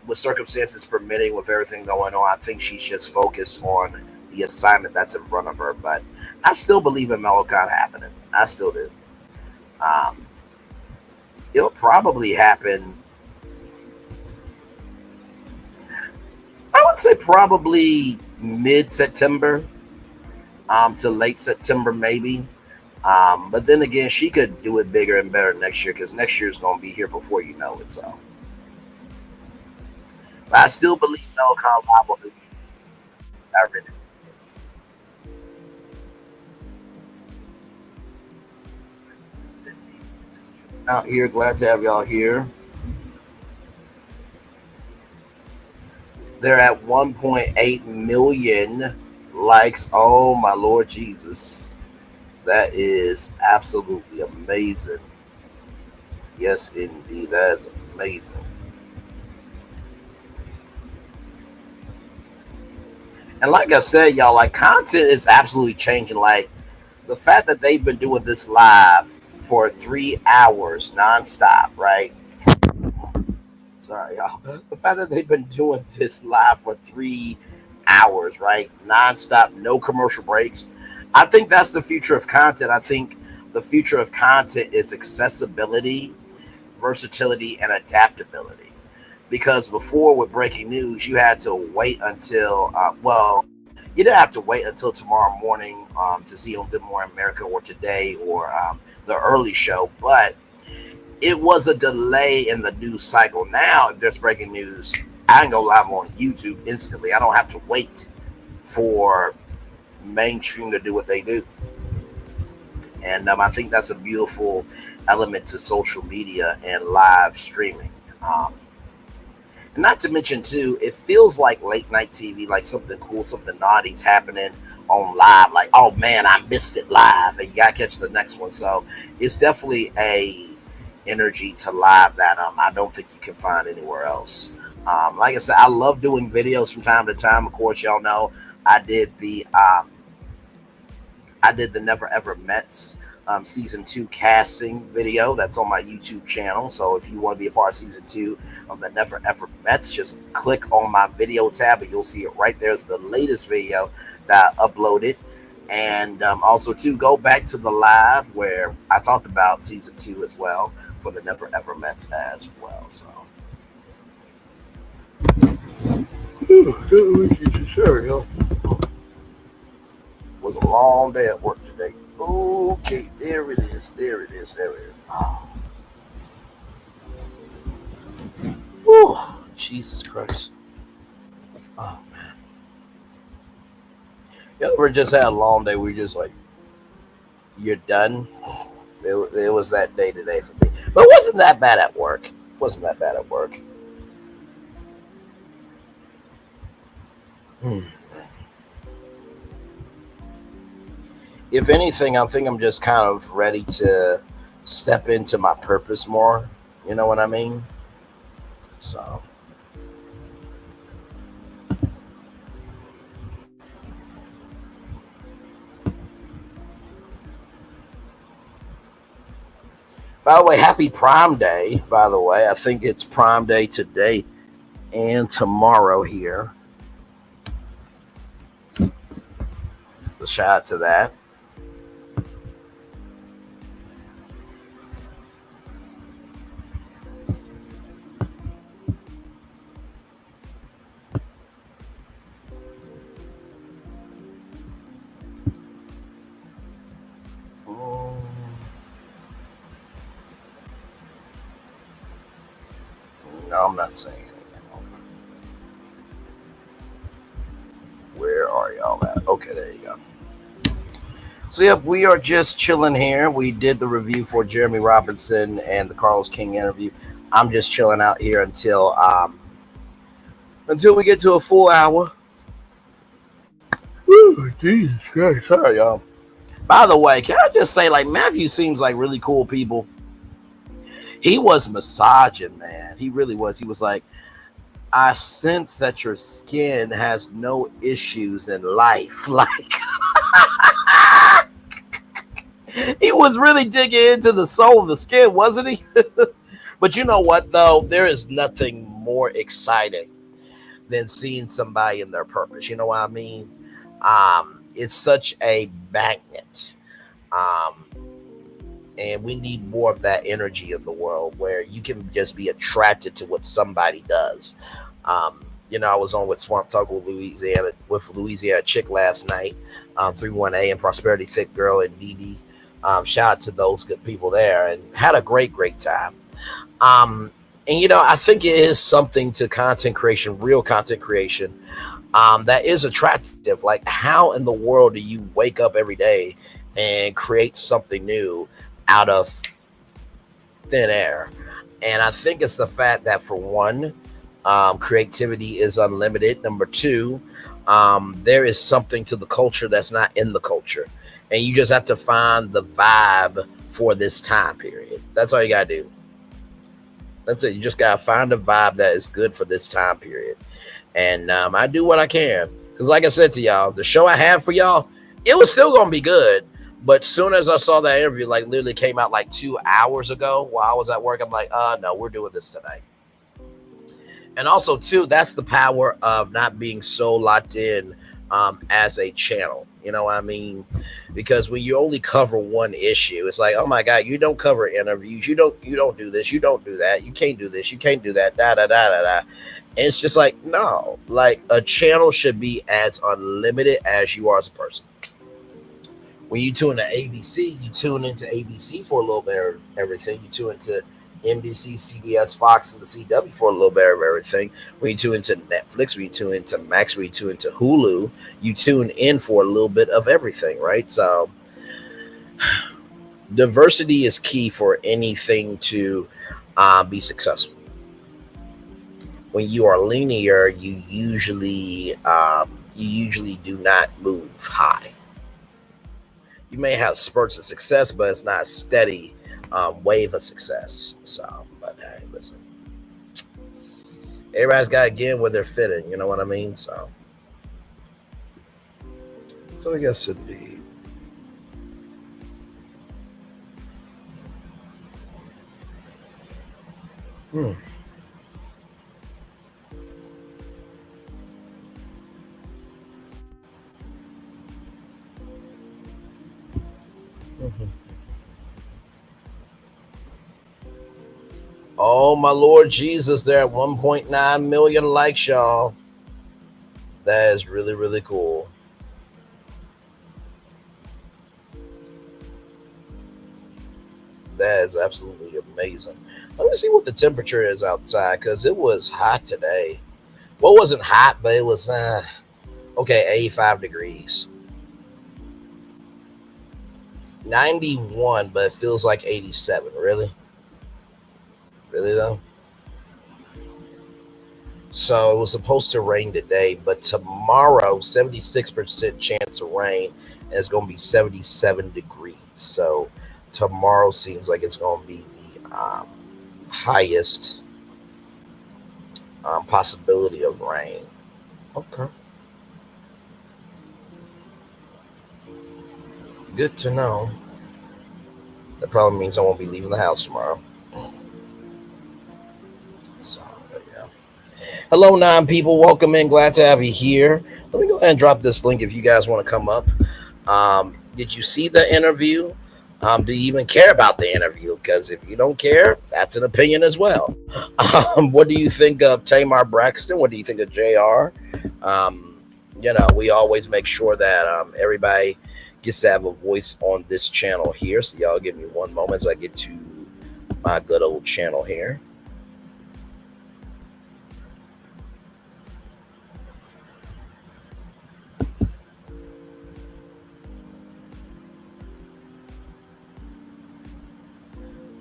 With circumstances permitting, with everything going on, I think she's just focused on the assignment that's in front of her. But I still believe in MeloCon happening. I still do. It'll probably happen. I would say probably mid-September to late September, maybe. But then again, she could do it bigger and better next year, because next year is going to be here before you know it. So, but I still believe MeloCon Live will be. I really do. Out here, glad to have y'all here. They're at 1.8 million likes. Oh my Lord Jesus. That is absolutely amazing. Yes, indeed. That is amazing. And like I said, y'all, like content is absolutely changing. Like the fact that they've been doing this live for 3 hours nonstop, right? Sorry, y'all. The fact that they've been doing this live for 3 hours, right? Nonstop, no commercial breaks. I think that's the future of content. I think the future of content is accessibility, versatility, and adaptability. Because before with breaking news, you had to wait until, you didn't have to wait until tomorrow morning to see on Good Morning America or today or the early show, but it was a delay in the news cycle. Now, if there's breaking news, I can go live on YouTube instantly. I don't have to wait for mainstream to do what they do. And I think that's a beautiful element to social media and live streaming. And not to mention, too, it feels like late night TV, like something cool, something naughty's happening on live. Like, oh, man, I missed it live, and you got to catch the next one. So it's definitely a energy to live that I don't think you can find anywhere else. Like I said, I love doing videos from time to time. Of course, y'all know I did the Never Ever Mets season 2 casting video that's on my YouTube channel. So if you want to be a part of season 2 of the Never Ever Mets, just click on my video tab and you'll see it right there. It's the latest video that I uploaded. And also to go back to the live where I talked about season 2 as well for the Never Ever Mets as well. So was a long day at work today. Okay, there it is. There it is. There it is. Oh, Jesus Christ. Oh, man. You ever just had a long day where you're just like, you're done? It was that day today for me. But it wasn't that bad at work. If anything, I think I'm just kind of ready to step into my purpose more. You know what I mean? So. By the way, happy Prime Day, by the way. I think it's Prime Day today and tomorrow here. A shout out to that. No, I'm not saying anything. Where are y'all at? Okay, there you go. So, yep, we are just chilling here. We did the review for Jeremy Robinson and the Carlos King interview. I'm just chilling out here until we get to a full hour. Woo, Jesus Christ. Sorry, y'all. By the way, can I just say, like, Matthew seems like really cool people. He was massaging, man. He really was. He was like, I sense that your skin has no issues in life. Like, he was really digging into the soul of the skin, wasn't he? But you know what, though? There is nothing more exciting than seeing somebody in their purpose. You know what I mean? It's such a magnet. And we need more of that energy in the world where you can just be attracted to what somebody does. You know, I was on with Swamp Talk with Louisiana Chick last night, 31A and Prosperity Thick Girl and Dee. Shout out to those good people there and had a great time. And, you know, I think it is something to content creation, real content creation, that is attractive. Like, how in the world do you wake up every day and create something new out of thin air? And I think it's the fact that, for one, Creativity is unlimited. Number 2, there is something to the culture that's not in the culture. And you just have to find the vibe for this time period. That's all you got to do. That's it. You just got to find a vibe that is good for this time period. And I do what I can. Because like I said to y'all, the show I had for y'all, it was still going to be good. But soon as I saw that interview, like literally came out like 2 hours ago while I was at work, I'm like, no, we're doing this tonight. And also, too, that's the power of not being so locked in as a channel. You know what I mean? Because when you only cover one issue, it's like, oh my God, you don't cover interviews. You don't do this. You don't do that. You can't do this. You can't do that. Da da da da da. And it's just like, no, like a channel should be as unlimited as you are as a person. When you tune into ABC, you tune into ABC for a little bit of everything. You tune into NBC, CBS, Fox, and the CW for a little bit of everything. When you tune into Netflix, when you tune into Max, when you tune into Hulu, you tune in for a little bit of everything, right? So diversity is key for anything to be successful. When you are linear, you usually do not move high. You may have spurts of success, but it's not a steady wave of success. So, but hey, listen, everybody's got to get where they're fitting. You know what I mean? So I guess indeed. Oh my Lord Jesus, they're at 1.9 million likes, y'all. That is really, really cool. That is absolutely amazing. Let me see what the temperature is outside, because it was hot today. Well, it wasn't hot, but it was okay, 85 degrees. 91, but it feels like 87. Really? Really though? So it was supposed to rain today, but tomorrow, 76% chance of rain, and it's going to be 77 degrees. So tomorrow seems like it's going to be the highest possibility of rain. Okay. Good to know. That probably means I won't be leaving the house tomorrow. So, yeah. Hello, 9 people. Welcome in. Glad to have you here. Let me go ahead and drop this link if you guys want to come up. Did you see the interview? Do you even care about the interview? Because if you don't care, that's an opinion as well. What do you think of Tamar Braxton? What do you think of JR? You know, we always make sure that everybody gets to have a voice on this channel here. So y'all give me one moment as I get to my good old channel here.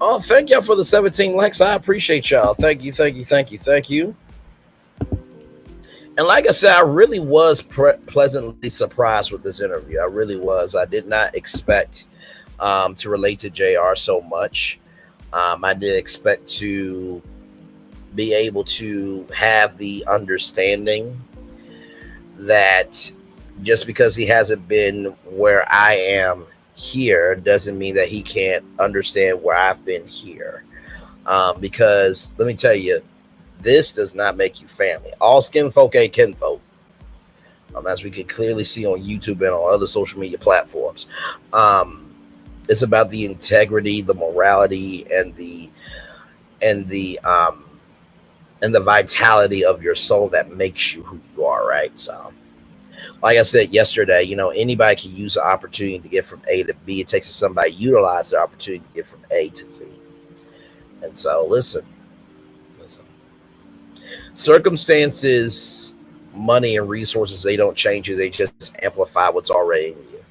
Oh, thank y'all for the 17 likes. I appreciate y'all. Thank you, thank you, thank you, thank you. And like I said, I really was pleasantly surprised with this interview. I really was. I did not expect to relate to JR so much. I did expect to be able to have the understanding that just because he hasn't been where I am here doesn't mean that he can't understand where I've been here. Because let me tell you, this does not make you family. All skin folk ain't kinfolk. As we can clearly see on YouTube and on other social media platforms. It's about the integrity, the morality, and the vitality of your soul that makes you who you are, right? So, like I said yesterday, you know, anybody can use the opportunity to get from A to B. It takes somebody to utilize the opportunity to get from A to Z. And so, listen. Circumstances, money, and resources, they don't change you. They just amplify what's already in you.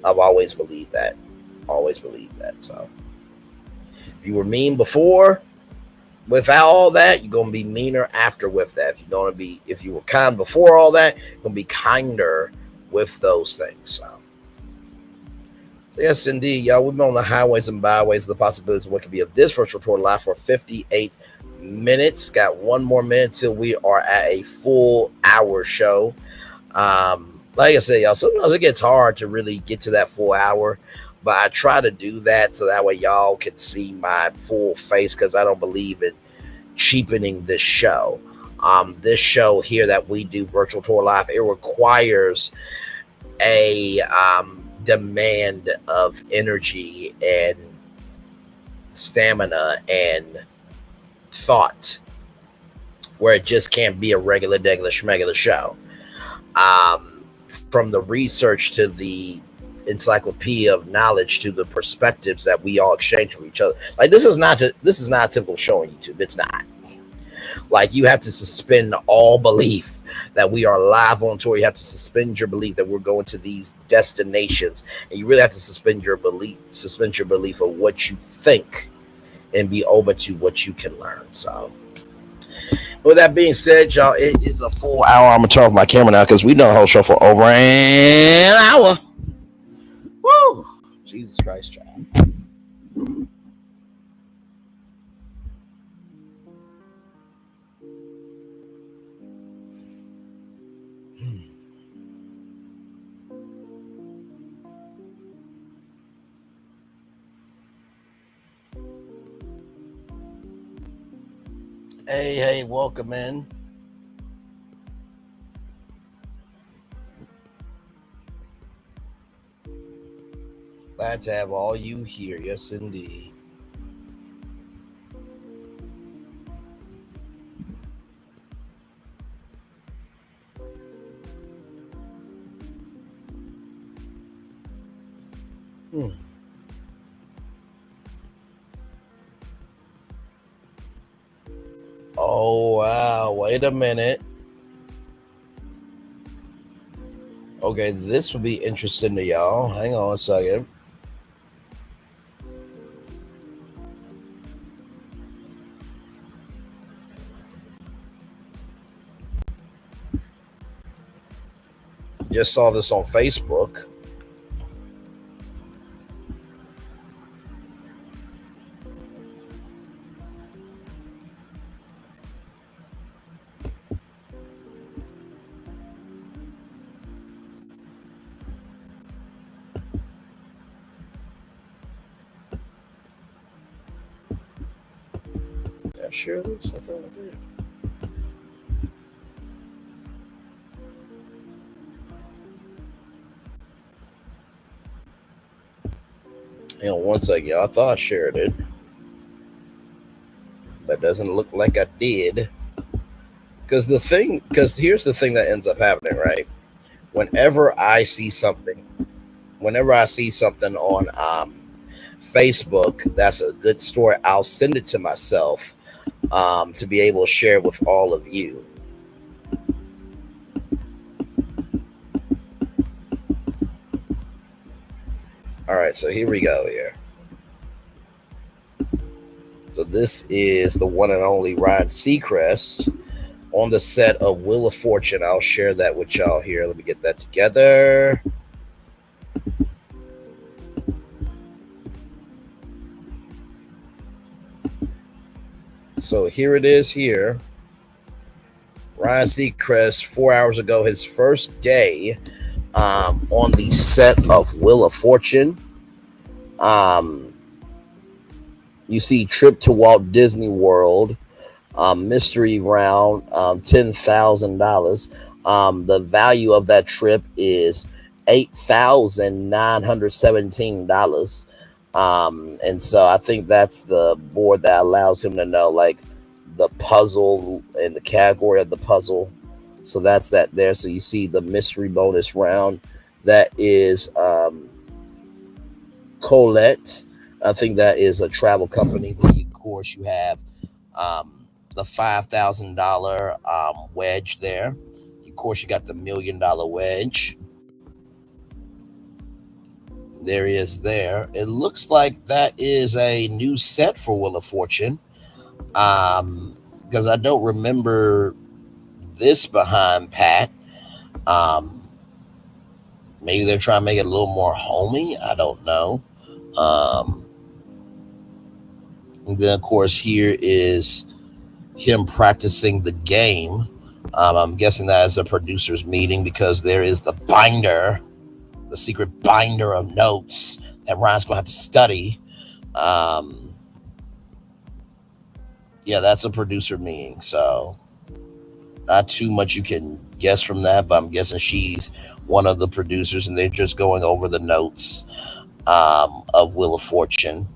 I've always believed that. Always believed that. So if you were mean before, without all that, you're gonna be meaner after with that. If you were kind before all that, you're gonna be kinder with those things. So yes, indeed, y'all. We've been on the highways and byways of the possibilities of what could be of this virtual tour live for 58 minutes. Got one more minute till we are at a full hour show. Like I said, y'all, sometimes it gets hard to really get to that full hour, but I try to do that so that way y'all can see my full face, because I don't believe in cheapening this show. This show here that we do virtual tour live, it requires a demand of energy and stamina and thought, where it just can't be a regular schmegular show. From the research to the encyclopedia of knowledge to the perspectives that we all exchange with each other. Like, this is not a typical show on YouTube. It's not. Like, you have to suspend all belief that we are live on tour. You have to suspend your belief that we're going to these destinations, and you really have to suspend your belief of what you think, and be open to what you can learn. So, with that being said, y'all, it is a full hour. I'm gonna turn off my camera now because we done the whole show for over an hour. Woo! Jesus Christ, child. Hey, welcome in. Glad to have all you here. Yes, indeed. Oh, wow. Wait a minute. Okay, this will be interesting to y'all. Hang on a second. Just saw this on Facebook. Yeah, sure looks like that. Hang on one second, y'all. I thought I shared it, but it doesn't look like I did. Because here's the thing that ends up happening, right? Whenever I see something on Facebook that's a good story, I'll send it to myself to be able to share with all of you. All right, so here we go here. So this is the one and only Ryan Seacrest on the set of Wheel of Fortune. I'll share that with y'all here. Let me get that together. So here it is here. Ryan Seacrest, 4 hours ago, his first day on the set of Wheel of Fortune. You see trip to Walt Disney World, mystery round, $10,000. The value of that trip is $8,917. And so I think that's the board that allows him to know like the puzzle and the category of the puzzle. So that's that there. So you see the mystery bonus round. That is Colette. I think that is a travel company. Then, of course, you have the $5,000 wedge there. Of course, you got the $1 million wedge. There he is there. It looks like that is a new set for Wheel of Fortune. Because I don't remember this behind Pat. Maybe they're trying to make it a little more homey. I don't know. And then, of course, here is him practicing the game. I'm guessing that is a producer's meeting because there is the binder, the secret binder of notes that Ryan's going to have to study. Yeah, that's a producer meeting. So not too much you can guess from that, but I'm guessing she's one of the producers and they're just going over the notes of Wheel of Fortune.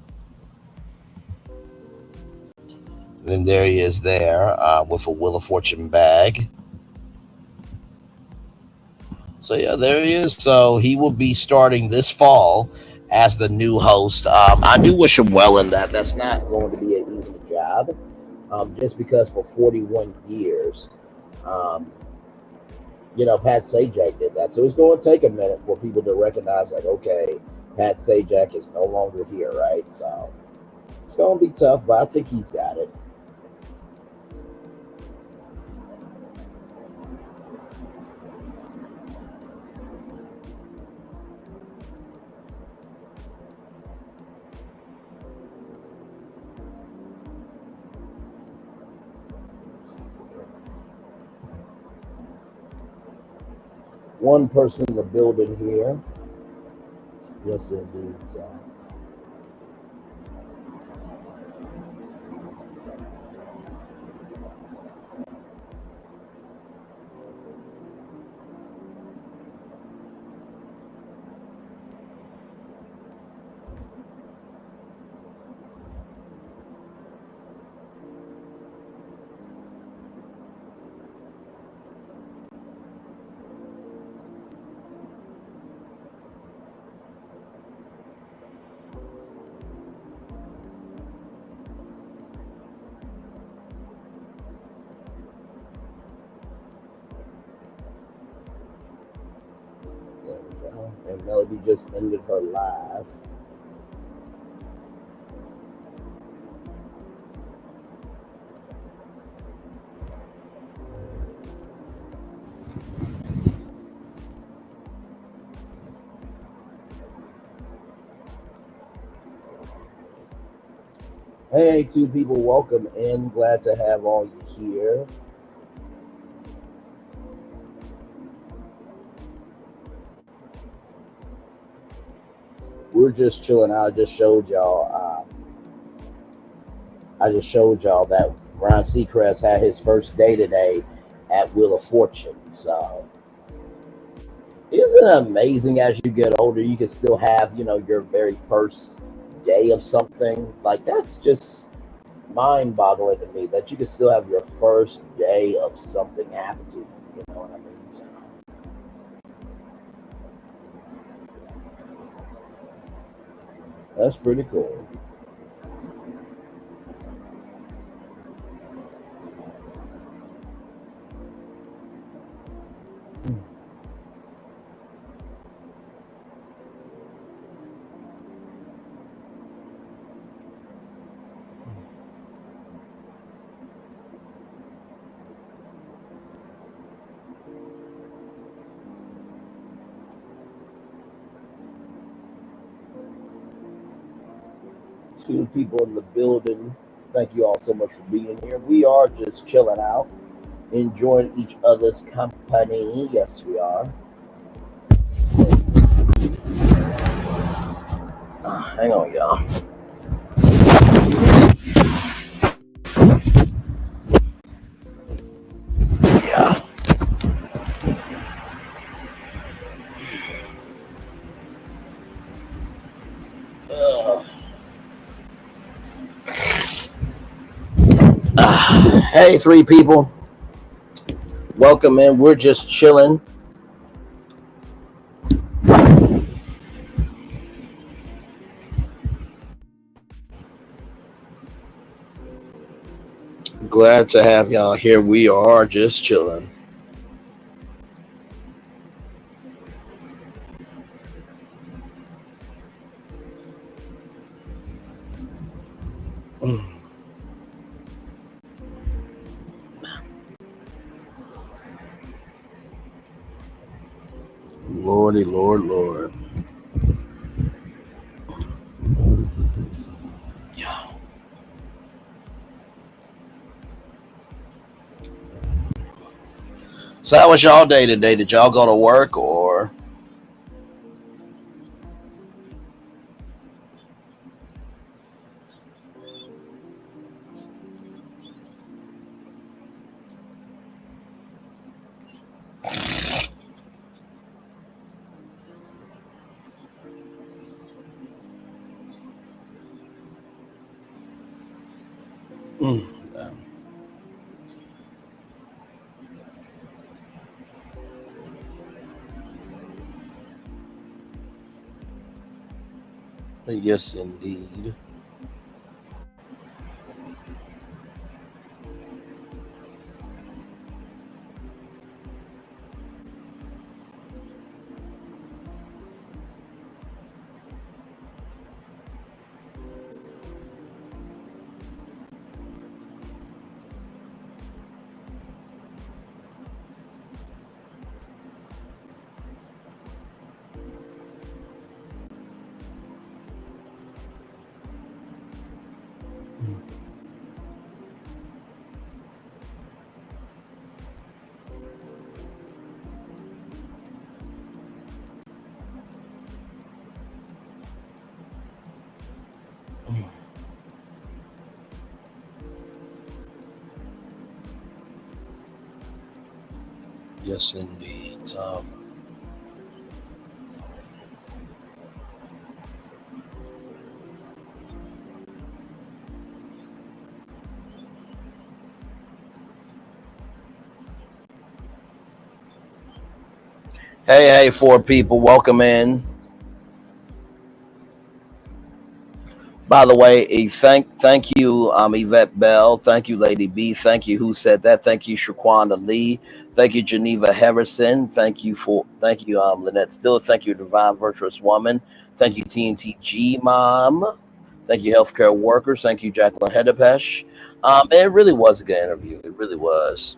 Then there he is there with a Wheel of Fortune bag. So yeah, there he is. So he will be starting this fall as the new host. I do wish him well in that. That's not going to be an easy job. Just because for 41 years, Pat Sajak did that. So it's going to take a minute for people to recognize, like, okay, Pat Sajak is no longer here, right? So it's going to be tough, but I think he's got it. One person in the building here. Yes, indeed. So. And Melody just ended her live. Hey, two people, welcome in. Glad to have all you here. We're just chilling out. I just showed y'all that Ryan Seacrest had his first day today at Wheel of Fortune. So isn't it amazing as you get older, you can still have, your very first day of something? Like, that's just mind-boggling to me that you can still have your first day of something happen to you. You know what I mean? So, that's pretty cool. Two people in the building. Thank you all so much for being here. We are just chilling out, enjoying each other's company. Yes, we are. Hang on, y'all. Yeah. Hey, three people. Welcome in. We're just chilling. Glad to have y'all here. We are just chilling. Lordy, Lord, Lord. So how was y'all day today? Did y'all go to work or? Yes, indeed. Yes, indeed. Hey, 4 people, welcome in. By the way, thank you, Yvette Bell. Thank you, Lady B. Thank you, Who Said That. Thank you, Shaquanda Lee. Thank you, Geneva Harrison. Thank you, Lynette Stiller. Thank you, Divine Virtuous Woman. Thank you, TNTG Mom. Thank you, healthcare workers. Thank you, Jacqueline Hedepesh. It really was a good interview. It really was.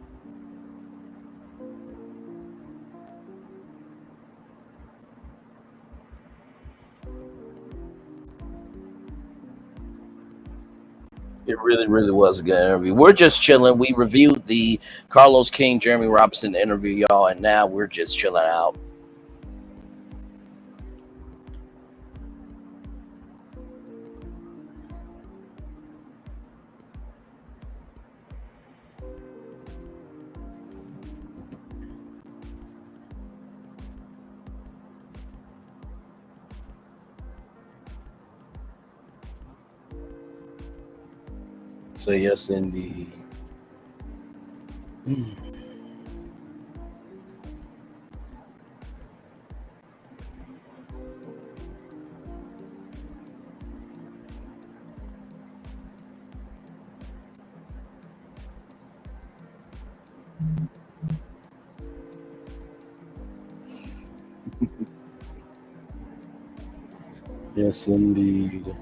It really, really was a good interview. We're just chilling. We reviewed the Carlos King, Jeremy Robinson interview, y'all, and now we're just chilling out. So yes, indeed. Yes, indeed.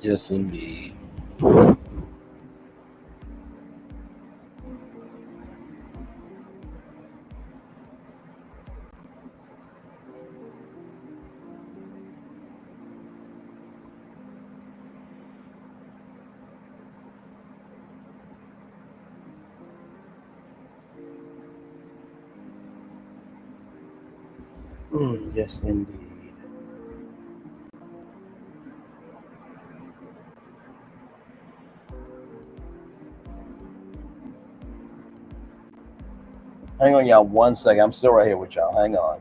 Yes, indeed. Yes, indeed. Hang on, y'all, 1 second. I'm still right here with y'all. Hang on.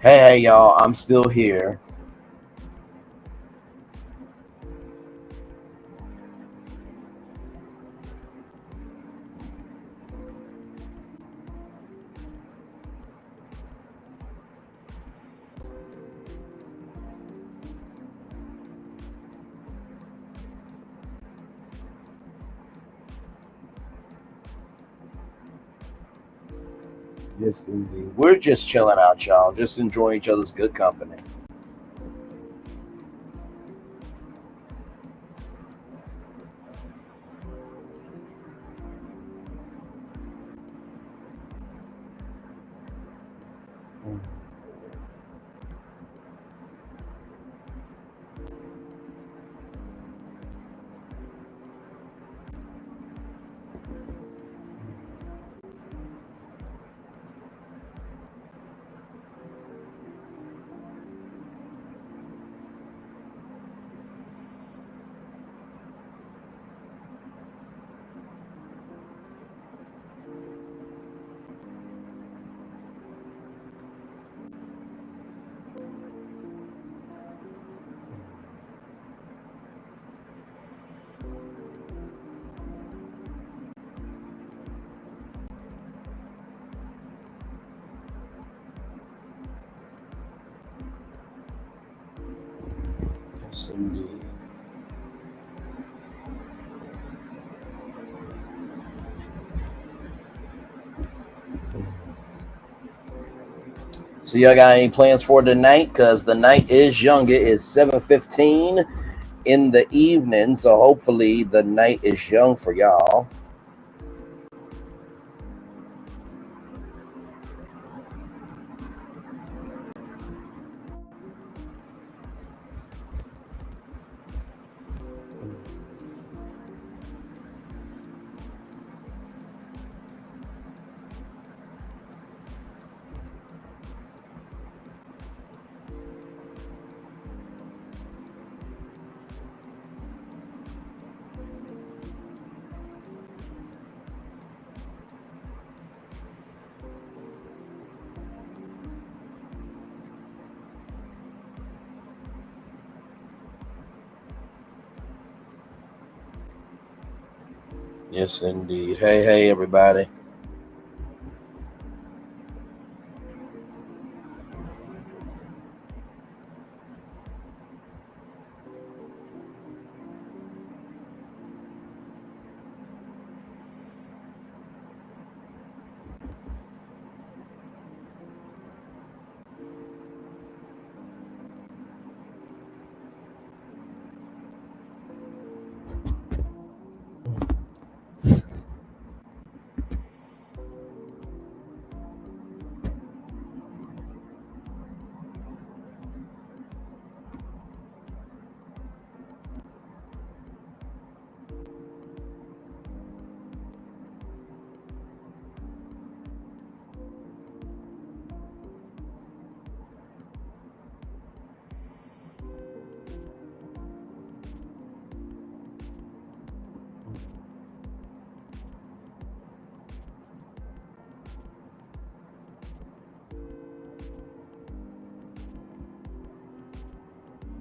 Hey, y'all. I'm still here. Yes, indeed. We're just chilling out, y'all. Just enjoying each other's good company. Yes, indeed. So y'all got any plans for tonight? Because the night is young. It is 7:15 in the evening. So hopefully the night is young for y'all. Yes, indeed. Hey, everybody.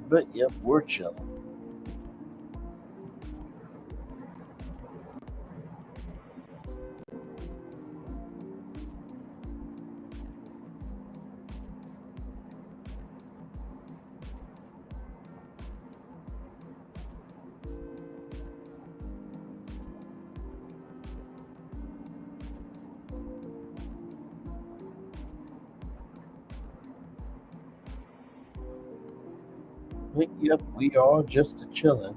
But yep, we're chilling. But yep, we are just chilling.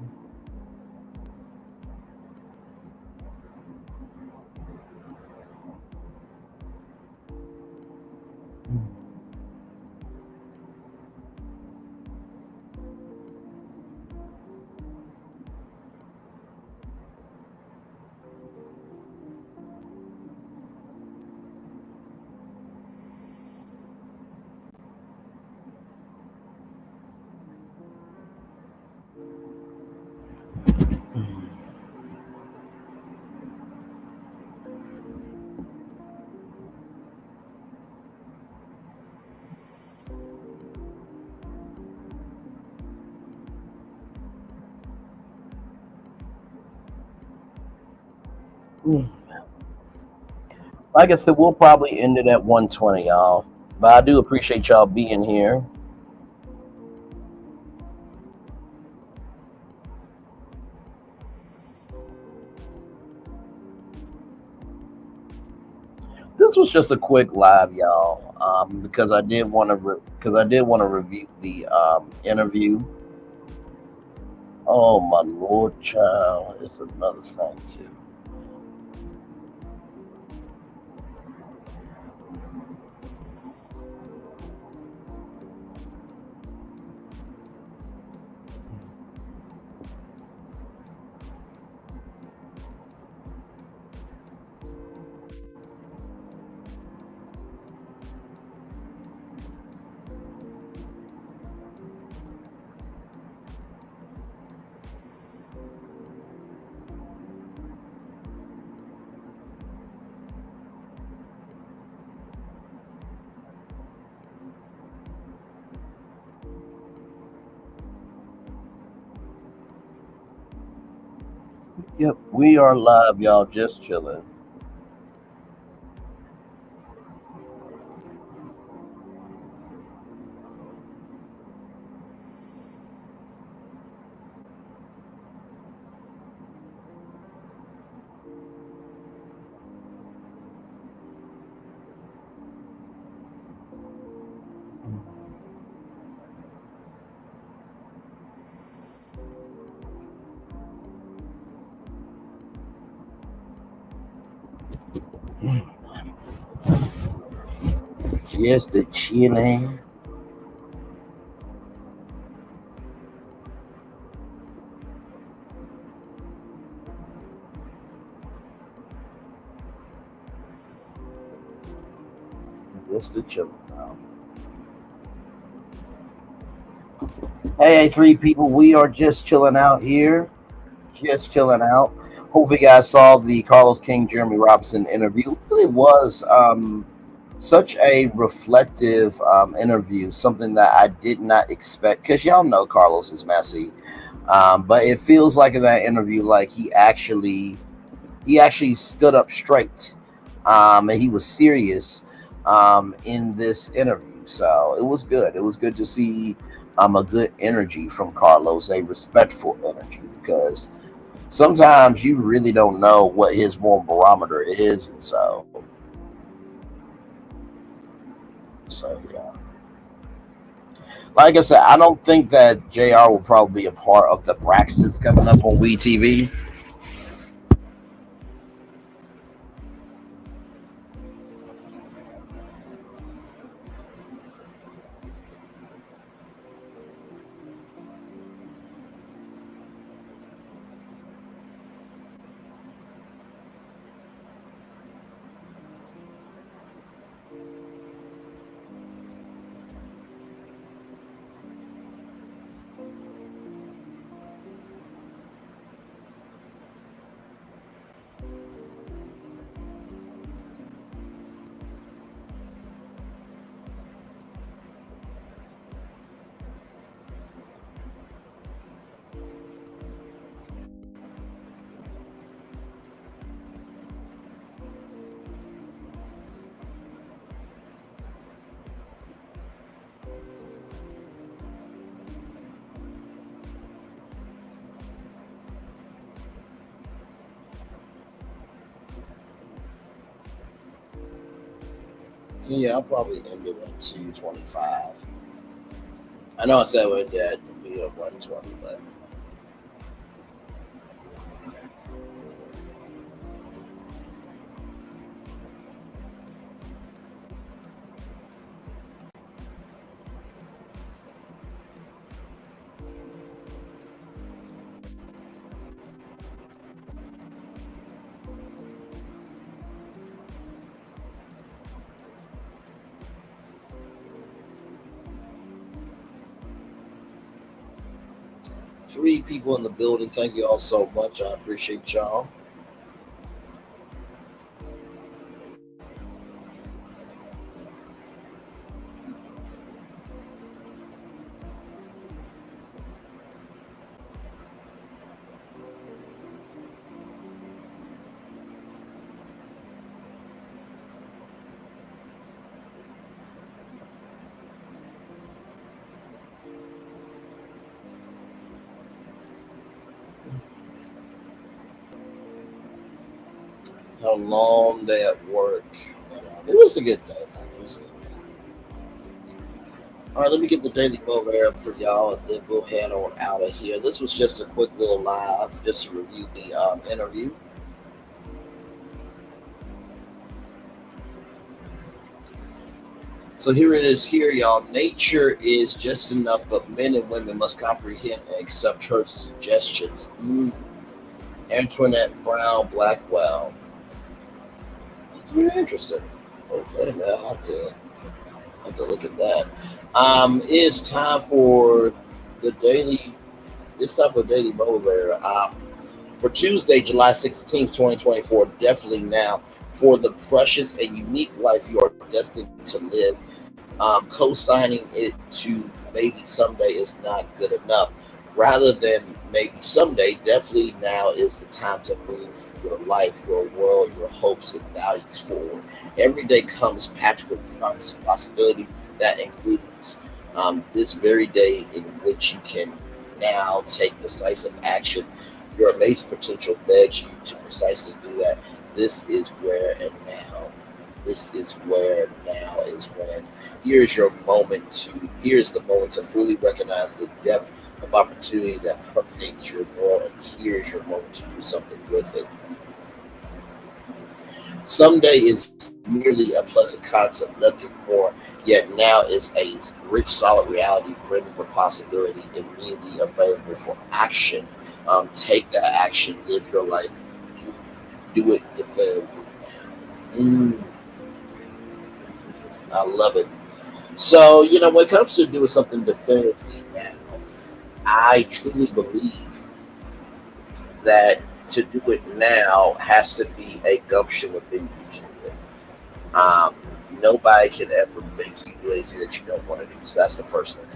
Like I said, we'll probably end it at 1:20, y'all. But I do appreciate y'all being here. this was just a quick live, y'all, because I did want to review the interview. Oh my Lord, child, it's another thing too. Yep, we are live, y'all, just chilling. Just the chilling. Just the chilling now. Hey, three people, we are just chilling out here. Just chilling out. Hopefully, you guys saw the Carlos King, Jeremy Robinson interview. It really was such a reflective interview, something that I did not expect, because y'all know Carlos is messy. But it feels like in that interview, like he actually stood up straight, and he was serious in this interview. So it was good. It was good to see a good energy from Carlos, a respectful energy, because sometimes you really don't know what his moral barometer is, and so yeah. Like I said, I don't think that JR will probably be a part of the Braxtons coming up on WeTV. So yeah, I'll probably end it at 225. I know I said we're dead would be at 120, but three people in the building. Thank you all so much. I appreciate y'all. Had a long day at work, and It was a good day. It was a good day. All right, let me get the Daily Mover up for y'all, and then we'll head on out of here. This was just a quick little live, just to review the interview. So here it is here, y'all. Nature is just enough, but men and women must comprehend and accept her suggestions. Antoinette Brown Blackwell. It's really interesting. Okay, man, I'll have to look at that. It's time for the daily. It's time for Daily Mover. For Tuesday, July 16th, 2024. Definitely now. For the precious and unique life you are destined to live, co-signing it to maybe someday is not good enough. Rather than maybe someday, definitely now is the time to move your life, your world, your hopes and values forward. Every day comes packed with promise and possibility that includes this very day in which you can now take decisive action. Your amazing potential begs you to precisely do that. This is where and now. This is where now is when. Here's the moment to fully recognize the depth of opportunity that permeates your world, and here's your moment to do something with it. Someday is merely a pleasant concept, nothing more. Yet now is a rich, solid reality, brimming with possibility, immediately available for action. Take that action, live your life, do it definitively now. I love it. So, when it comes to doing something definitively now, I truly believe that to do it now has to be a gumption within you to do it. Nobody can ever make you do anything that you don't want to do. So that's the first thing.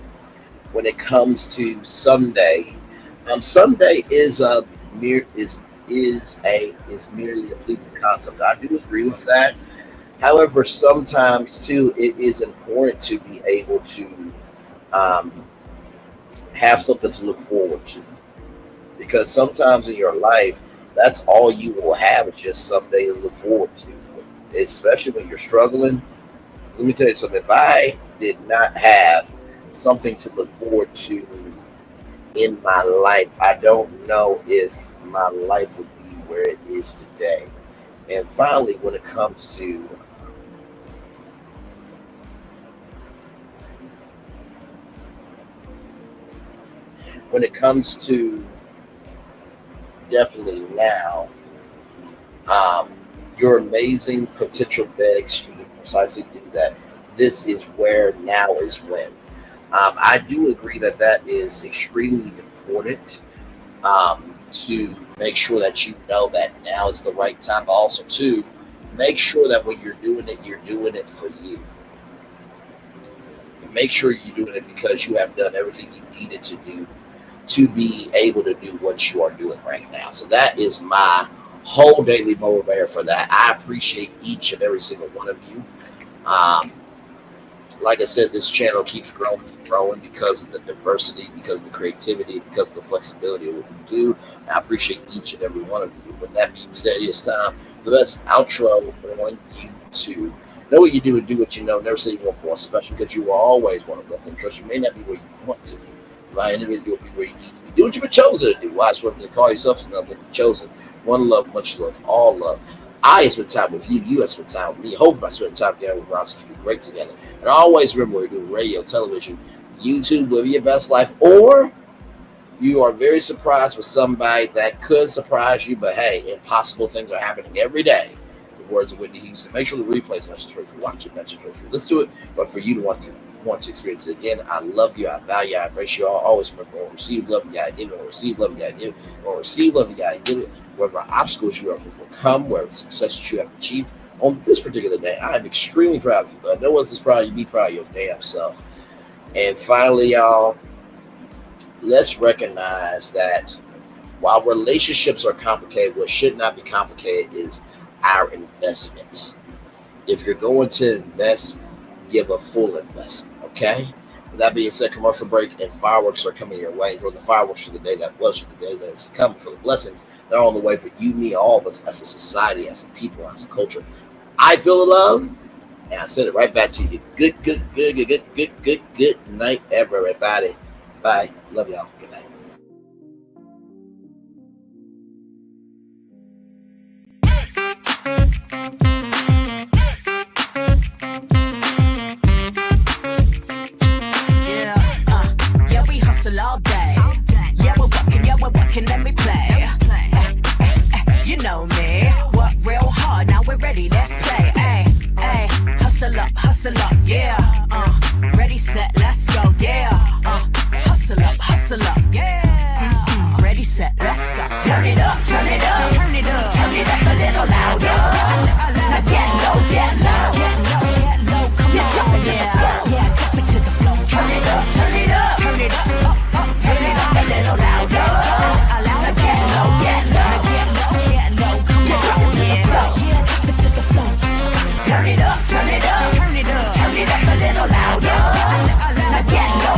When it comes to someday, someday is merely a pleasing concept. I do agree with that. However, sometimes too, it is important to be able to have something to look forward to, because sometimes in your life, that's all you will have is just someday to look forward to, especially when you're struggling. Let me tell you something. If I did not have something to look forward to in my life, I don't know if my life would be where it is today. And finally, when it comes to definitely now, your amazing potential begs you to precisely do that. This is where now is when. I do agree that is extremely important, to make sure that you know that now is the right time, but also to make sure that when you're doing it for you. Make sure you're doing it because you have done everything you needed to do to be able to do what you are doing right now. So that is my whole daily motivator for that. I appreciate each and every single one of you. Like I said, this channel keeps growing and growing because of the diversity, because of the creativity, because of the flexibility of what we do. I appreciate each and every one of you. With that being said, it's time. The best outro on YouTube. Know what you do and do what you know. Never say you want more special, because you will always want to bless and trust. You may not be where you want to be. Right? And you'll be where you need to be. Do what you've been chosen to do. Why it's one thing to call yourself, is another thing to be chosen. One love, much love, all love. I have spent time with you. You have spent time with me. Hopefully, I spend time together with Ross. We great together. And always remember, we do radio, television, YouTube, live your best life, or you are very surprised with somebody that could surprise you. But hey, impossible things are happening every day. The words of Whitney Houston. Make sure the replay is not just for you watch it, not just for you listen to it, but for you to want to experience it again. I love you. I value you. I embrace you all. Always remember, when receive love, you gotta give it. When receive love, you gotta give it. When receive love, you gotta give it. Whatever obstacles you have overcome, whatever successes you have achieved on this particular day, I am extremely proud of you. But no one's as proud of you. Be proud of your damn self. And finally, y'all, let's recognize that while relationships are complicated, what should not be complicated is our investments. If you're going to invest, give a full investment, okay? With that being said, commercial break and fireworks are coming your way. Enjoy the fireworks for the day that was, for the day that's coming, for the blessings that are on the way for you, me, all of us as a society, as a people, as a culture. I feel the love. And I send it right back to you. Good night, everybody. Bye. Love y'all. Good night. Yeah, we hustle all day. Yeah, we're working, let me play. You know me, work real hard, now we're ready, let's play. Ay, hustle up, yeah. Ready, set, let's go, yeah. Hustle up, yeah. Ready, set, let's go. Turn it up, turn it up, turn it up, turn it up a little louder. Now get low, come on, yeah. Drop it to the floor. Turn it up, turn it up, turn it up, turn it up a little louder. Now get low, come on, yeah. Drop it to the floor. Turn it up, turn it up, turn it up, turn it up a little louder. Now get low,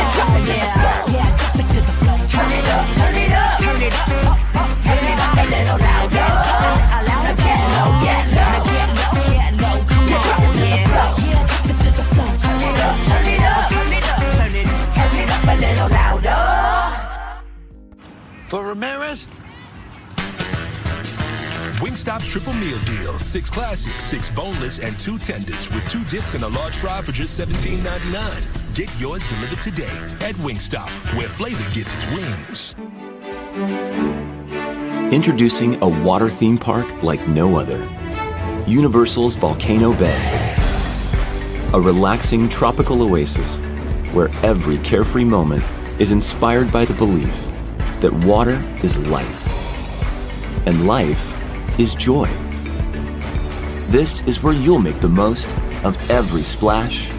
come on, yeah. Drop it to the floor. Turn it up, turn it up, turn it up, turn it up a little louder. Now get low, come on, yeah. Drop it to the floor. Turn it up, turn it up, turn it up, turn it up a little louder. For Ramirez? Wingstop's triple meal deal. 6 classics, 6 boneless, and 2 tenders with 2 dips and a large fry for just $17.99. Get yours delivered today at Wingstop, where flavor gets its wings. Introducing a water theme park like no other. Universal's Volcano Bay. A relaxing tropical oasis where every carefree moment is inspired by the belief that water is life. And life is joy. This is where you'll make the most of every splash,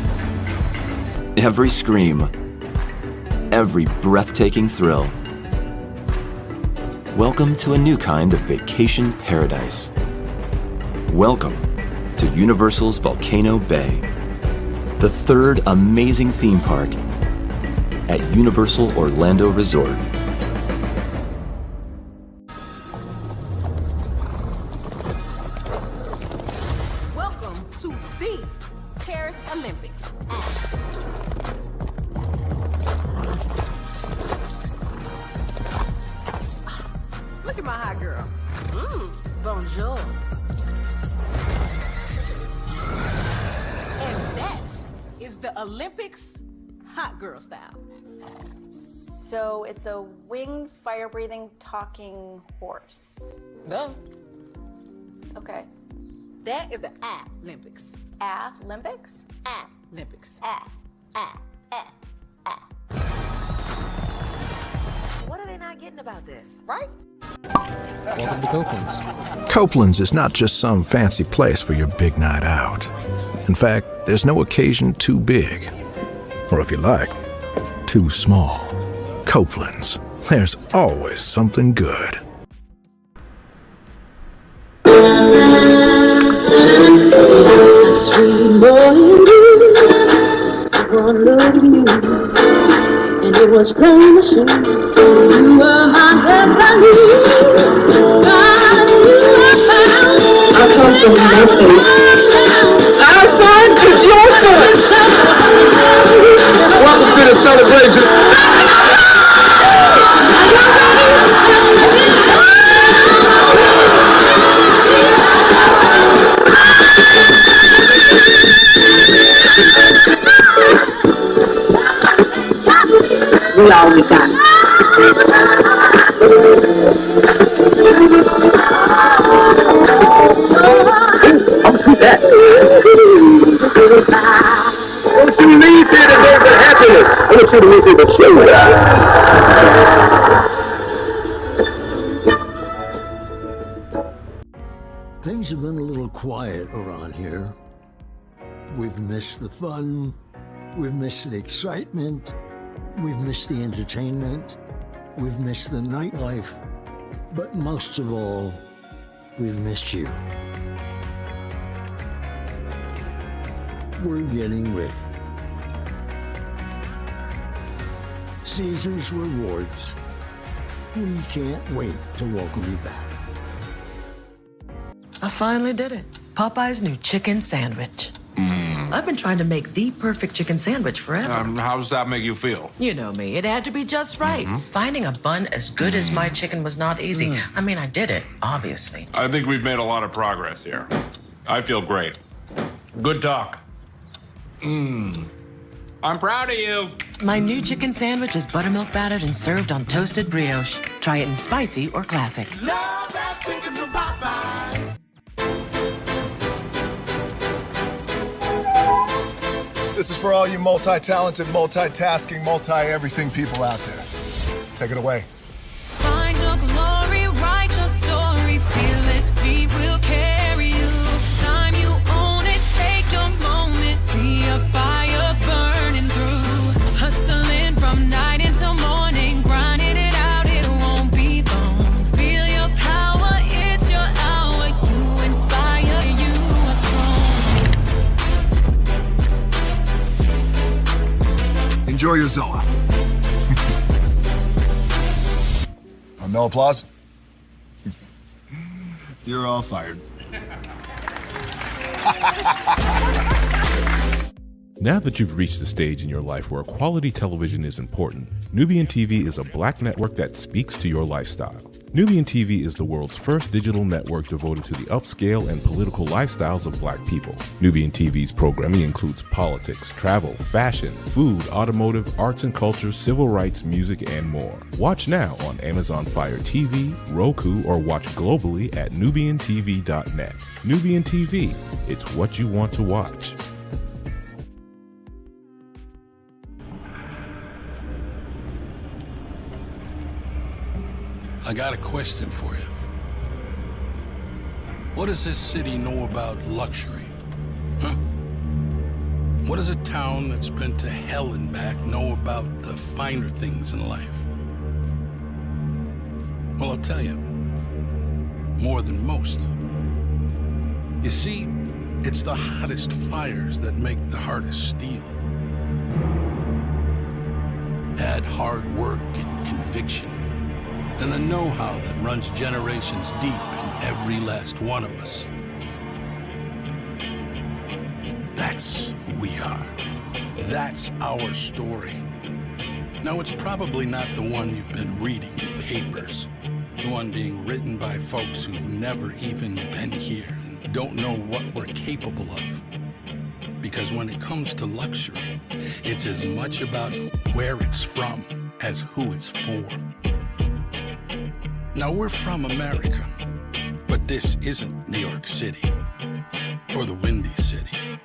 every scream, every breathtaking thrill. Welcome to a new kind of vacation paradise. Welcome to Universal's Volcano Bay, the 3rd amazing theme park at Universal Orlando Resort. Bonjour. And that is the Olympics hot girl style. So it's a winged, fire-breathing, talking horse. No. Okay. That is the Olympics. Olympics? Olympics. What are they not getting about this? Right? Welcome to Copeland's. Copeland's is not just some fancy place for your big night out. In fact, there's no occasion too big. Or if you like, too small. Copeland's. There's always something good. Sweet morning dew, one look at you, and it was plain to see you were my destiny. God, you were found. I come from Memphis. Our son is your son. Welcome to the celebration. We all we got. I'll do that. Don't you leave here to go for happiness. I want you to leave here to show that. Things have been a little quiet around here. We've missed the fun. We've missed the excitement. We've missed the entertainment. We've missed the nightlife. But most of all, we've missed you. We're getting ready. Caesar's Rewards. We can't wait to welcome you back. I finally did it. Popeye's new chicken sandwich. I've been trying to make the perfect chicken sandwich forever. How does that make you feel? You know me. It had to be just right. Finding a bun as good as my chicken was not easy. I mean, I did it, obviously. I think we've made a lot of progress here. I feel great. Good talk. I'm proud of you. My new chicken sandwich is buttermilk battered and served on toasted brioche. Try it in spicy or classic. Love that chicken from Popeyes. This is for all you multi-talented, multitasking, multi-everything people out there. Take it away. Find your glory, write your story. Fearless feet will carry you. Time you own it, take your moment. Be a fire burning through. Hustling from night until morning, grinding it out, it won't be long. Feel your power, it's your hour. You inspire, you are strong. Enjoy your Zoa. No applause? You're all fired. Now that you've reached the stage in your life where quality television is important, Nubian TV is a black network that speaks to your lifestyle. Nubian TV is the world's first digital network devoted to the upscale and political lifestyles of black people. Nubian TV's programming includes politics, travel, fashion, food, automotive, arts and culture, civil rights, music, and more. Watch now on Amazon Fire TV, Roku, or watch globally at nubiantv.net. Nubian TV, it's what you want to watch. I got a question for you. What does this city know about luxury? Huh? What does a town that's been to hell and back know about the finer things in life? Well, I'll tell you. More than most. You see, it's the hottest fires that make the hardest steel. Add hard work and conviction, and the know-how that runs generations deep in every last one of us. That's who we are. That's our story. Now, it's probably not the one you've been reading in papers, the one being written by folks who've never even been here and don't know what we're capable of. Because when it comes to luxury, it's as much about where it's from as who it's for. Now, we're from America, but this isn't New York City, or the Windy City,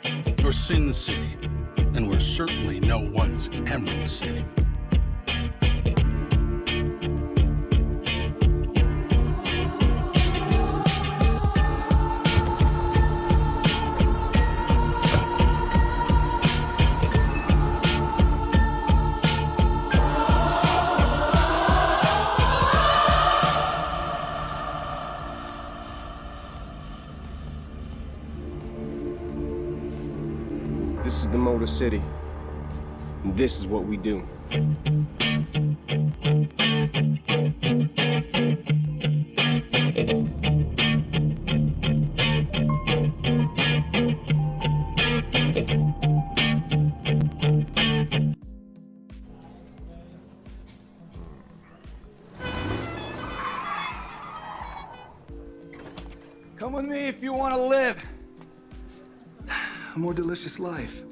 or Sin City, and we're certainly no one's Emerald City. This is the Motor City, and this is what we do. Come with me if you want to live a more delicious life.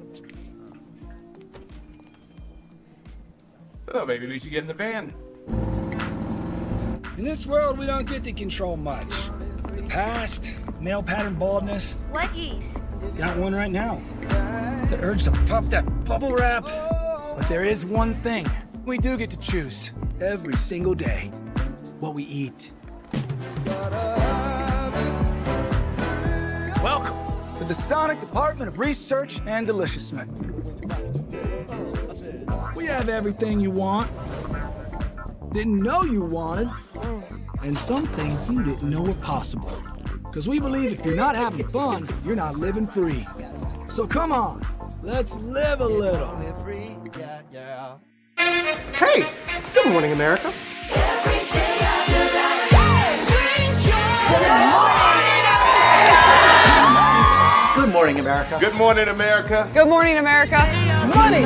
Oh, maybe we should get in the van. In this world, we don't get to control much. The past, male pattern baldness. What is? Got one right now. The urge to puff that bubble wrap. But there is one thing we do get to choose every single day: what we eat. Welcome to the Sonic Department of Research and Deliciousment. We have everything you want, didn't know you wanted, and some things you didn't know were possible. Because we believe if you're not having fun, you're not living free. So come on, let's live a little. Hey, good morning, America. America. Good morning, America. Good morning, America. Money!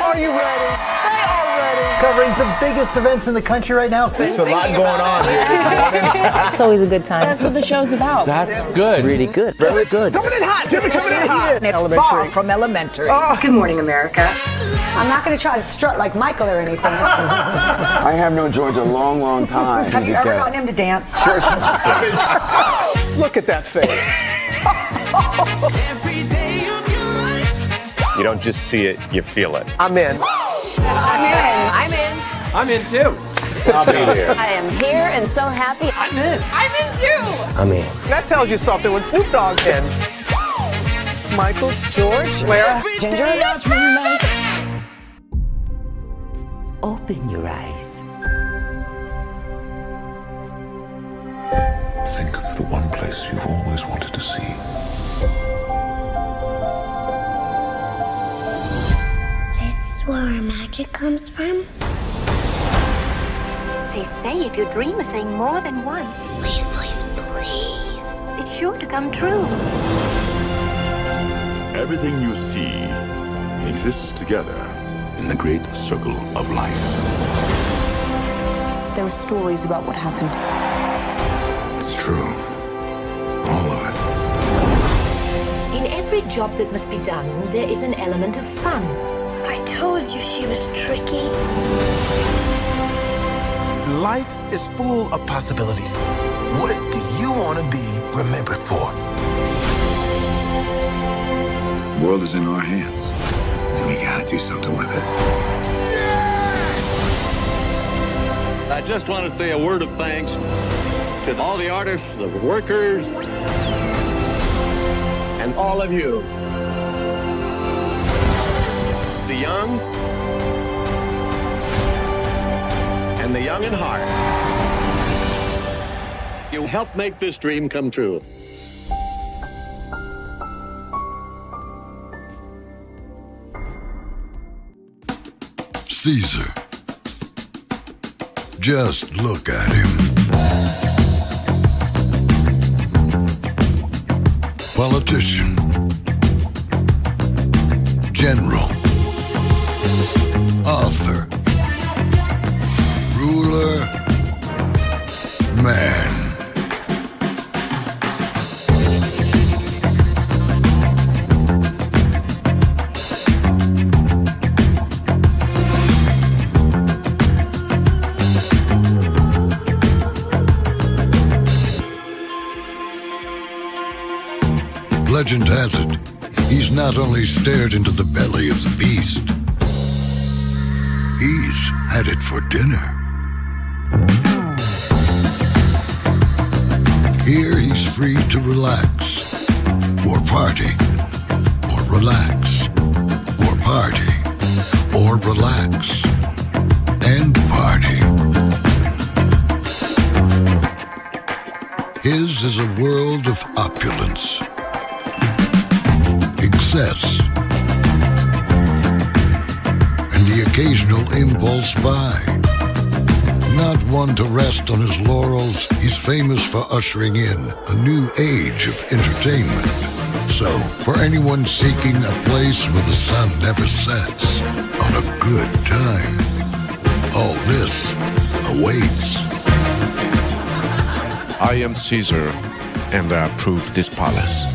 Are you ready? They are ready. Covering the biggest events in the country right now. There's a lot going on here this morning. It's always a good time. That's what the show's about. That's good. Really good. Very good. Coming in hot, Jimmy, coming in hot. It's far from elementary. Good morning, America. I'm not going to try to strut like Michael or anything. I have known George a long, long time. Have you ever gotten him to dance? Look at that face. You don't just see it, you feel it. I'm in. I'm in. I'm in too. I'll be there. I am here and so happy. I'm in. I'm in too. I'm in. That tells you something when Snoop Dogg's in. Michael, George, where? Ginger. Open your eyes. Think of the one place you've always wanted to see. This is where our magic comes from. They say if you dream a thing more than once, Please, please, please. it's sure to come true. Everything you see exists together in the great circle of life. There are stories about what happened. It's true. All of it. In every job that must be done, there is an element of fun. I told you she was tricky. Life is full of possibilities. What do you want to be remembered for? The world is in our hands, and we gotta do something with it. I just want to say a word of thanks to all the artists, the workers, and all of you. The young and the young in heart. You helped make this dream come true. Caesar. Just look at him. Politician. General. Author. Ruler. Man. Legend has it, he's not only stared into the belly of the beast, he's had it for dinner. Here he's free to relax, or party, or relax, or party, or relax, and party. His is a world of opulence, excess, and the occasional impulse buy. Not one to rest on his laurels, he's famous for ushering in a new age of entertainment. So, for anyone seeking a place where the sun never sets on a good time, all this awaits. I am Caesar, and I approve this palace.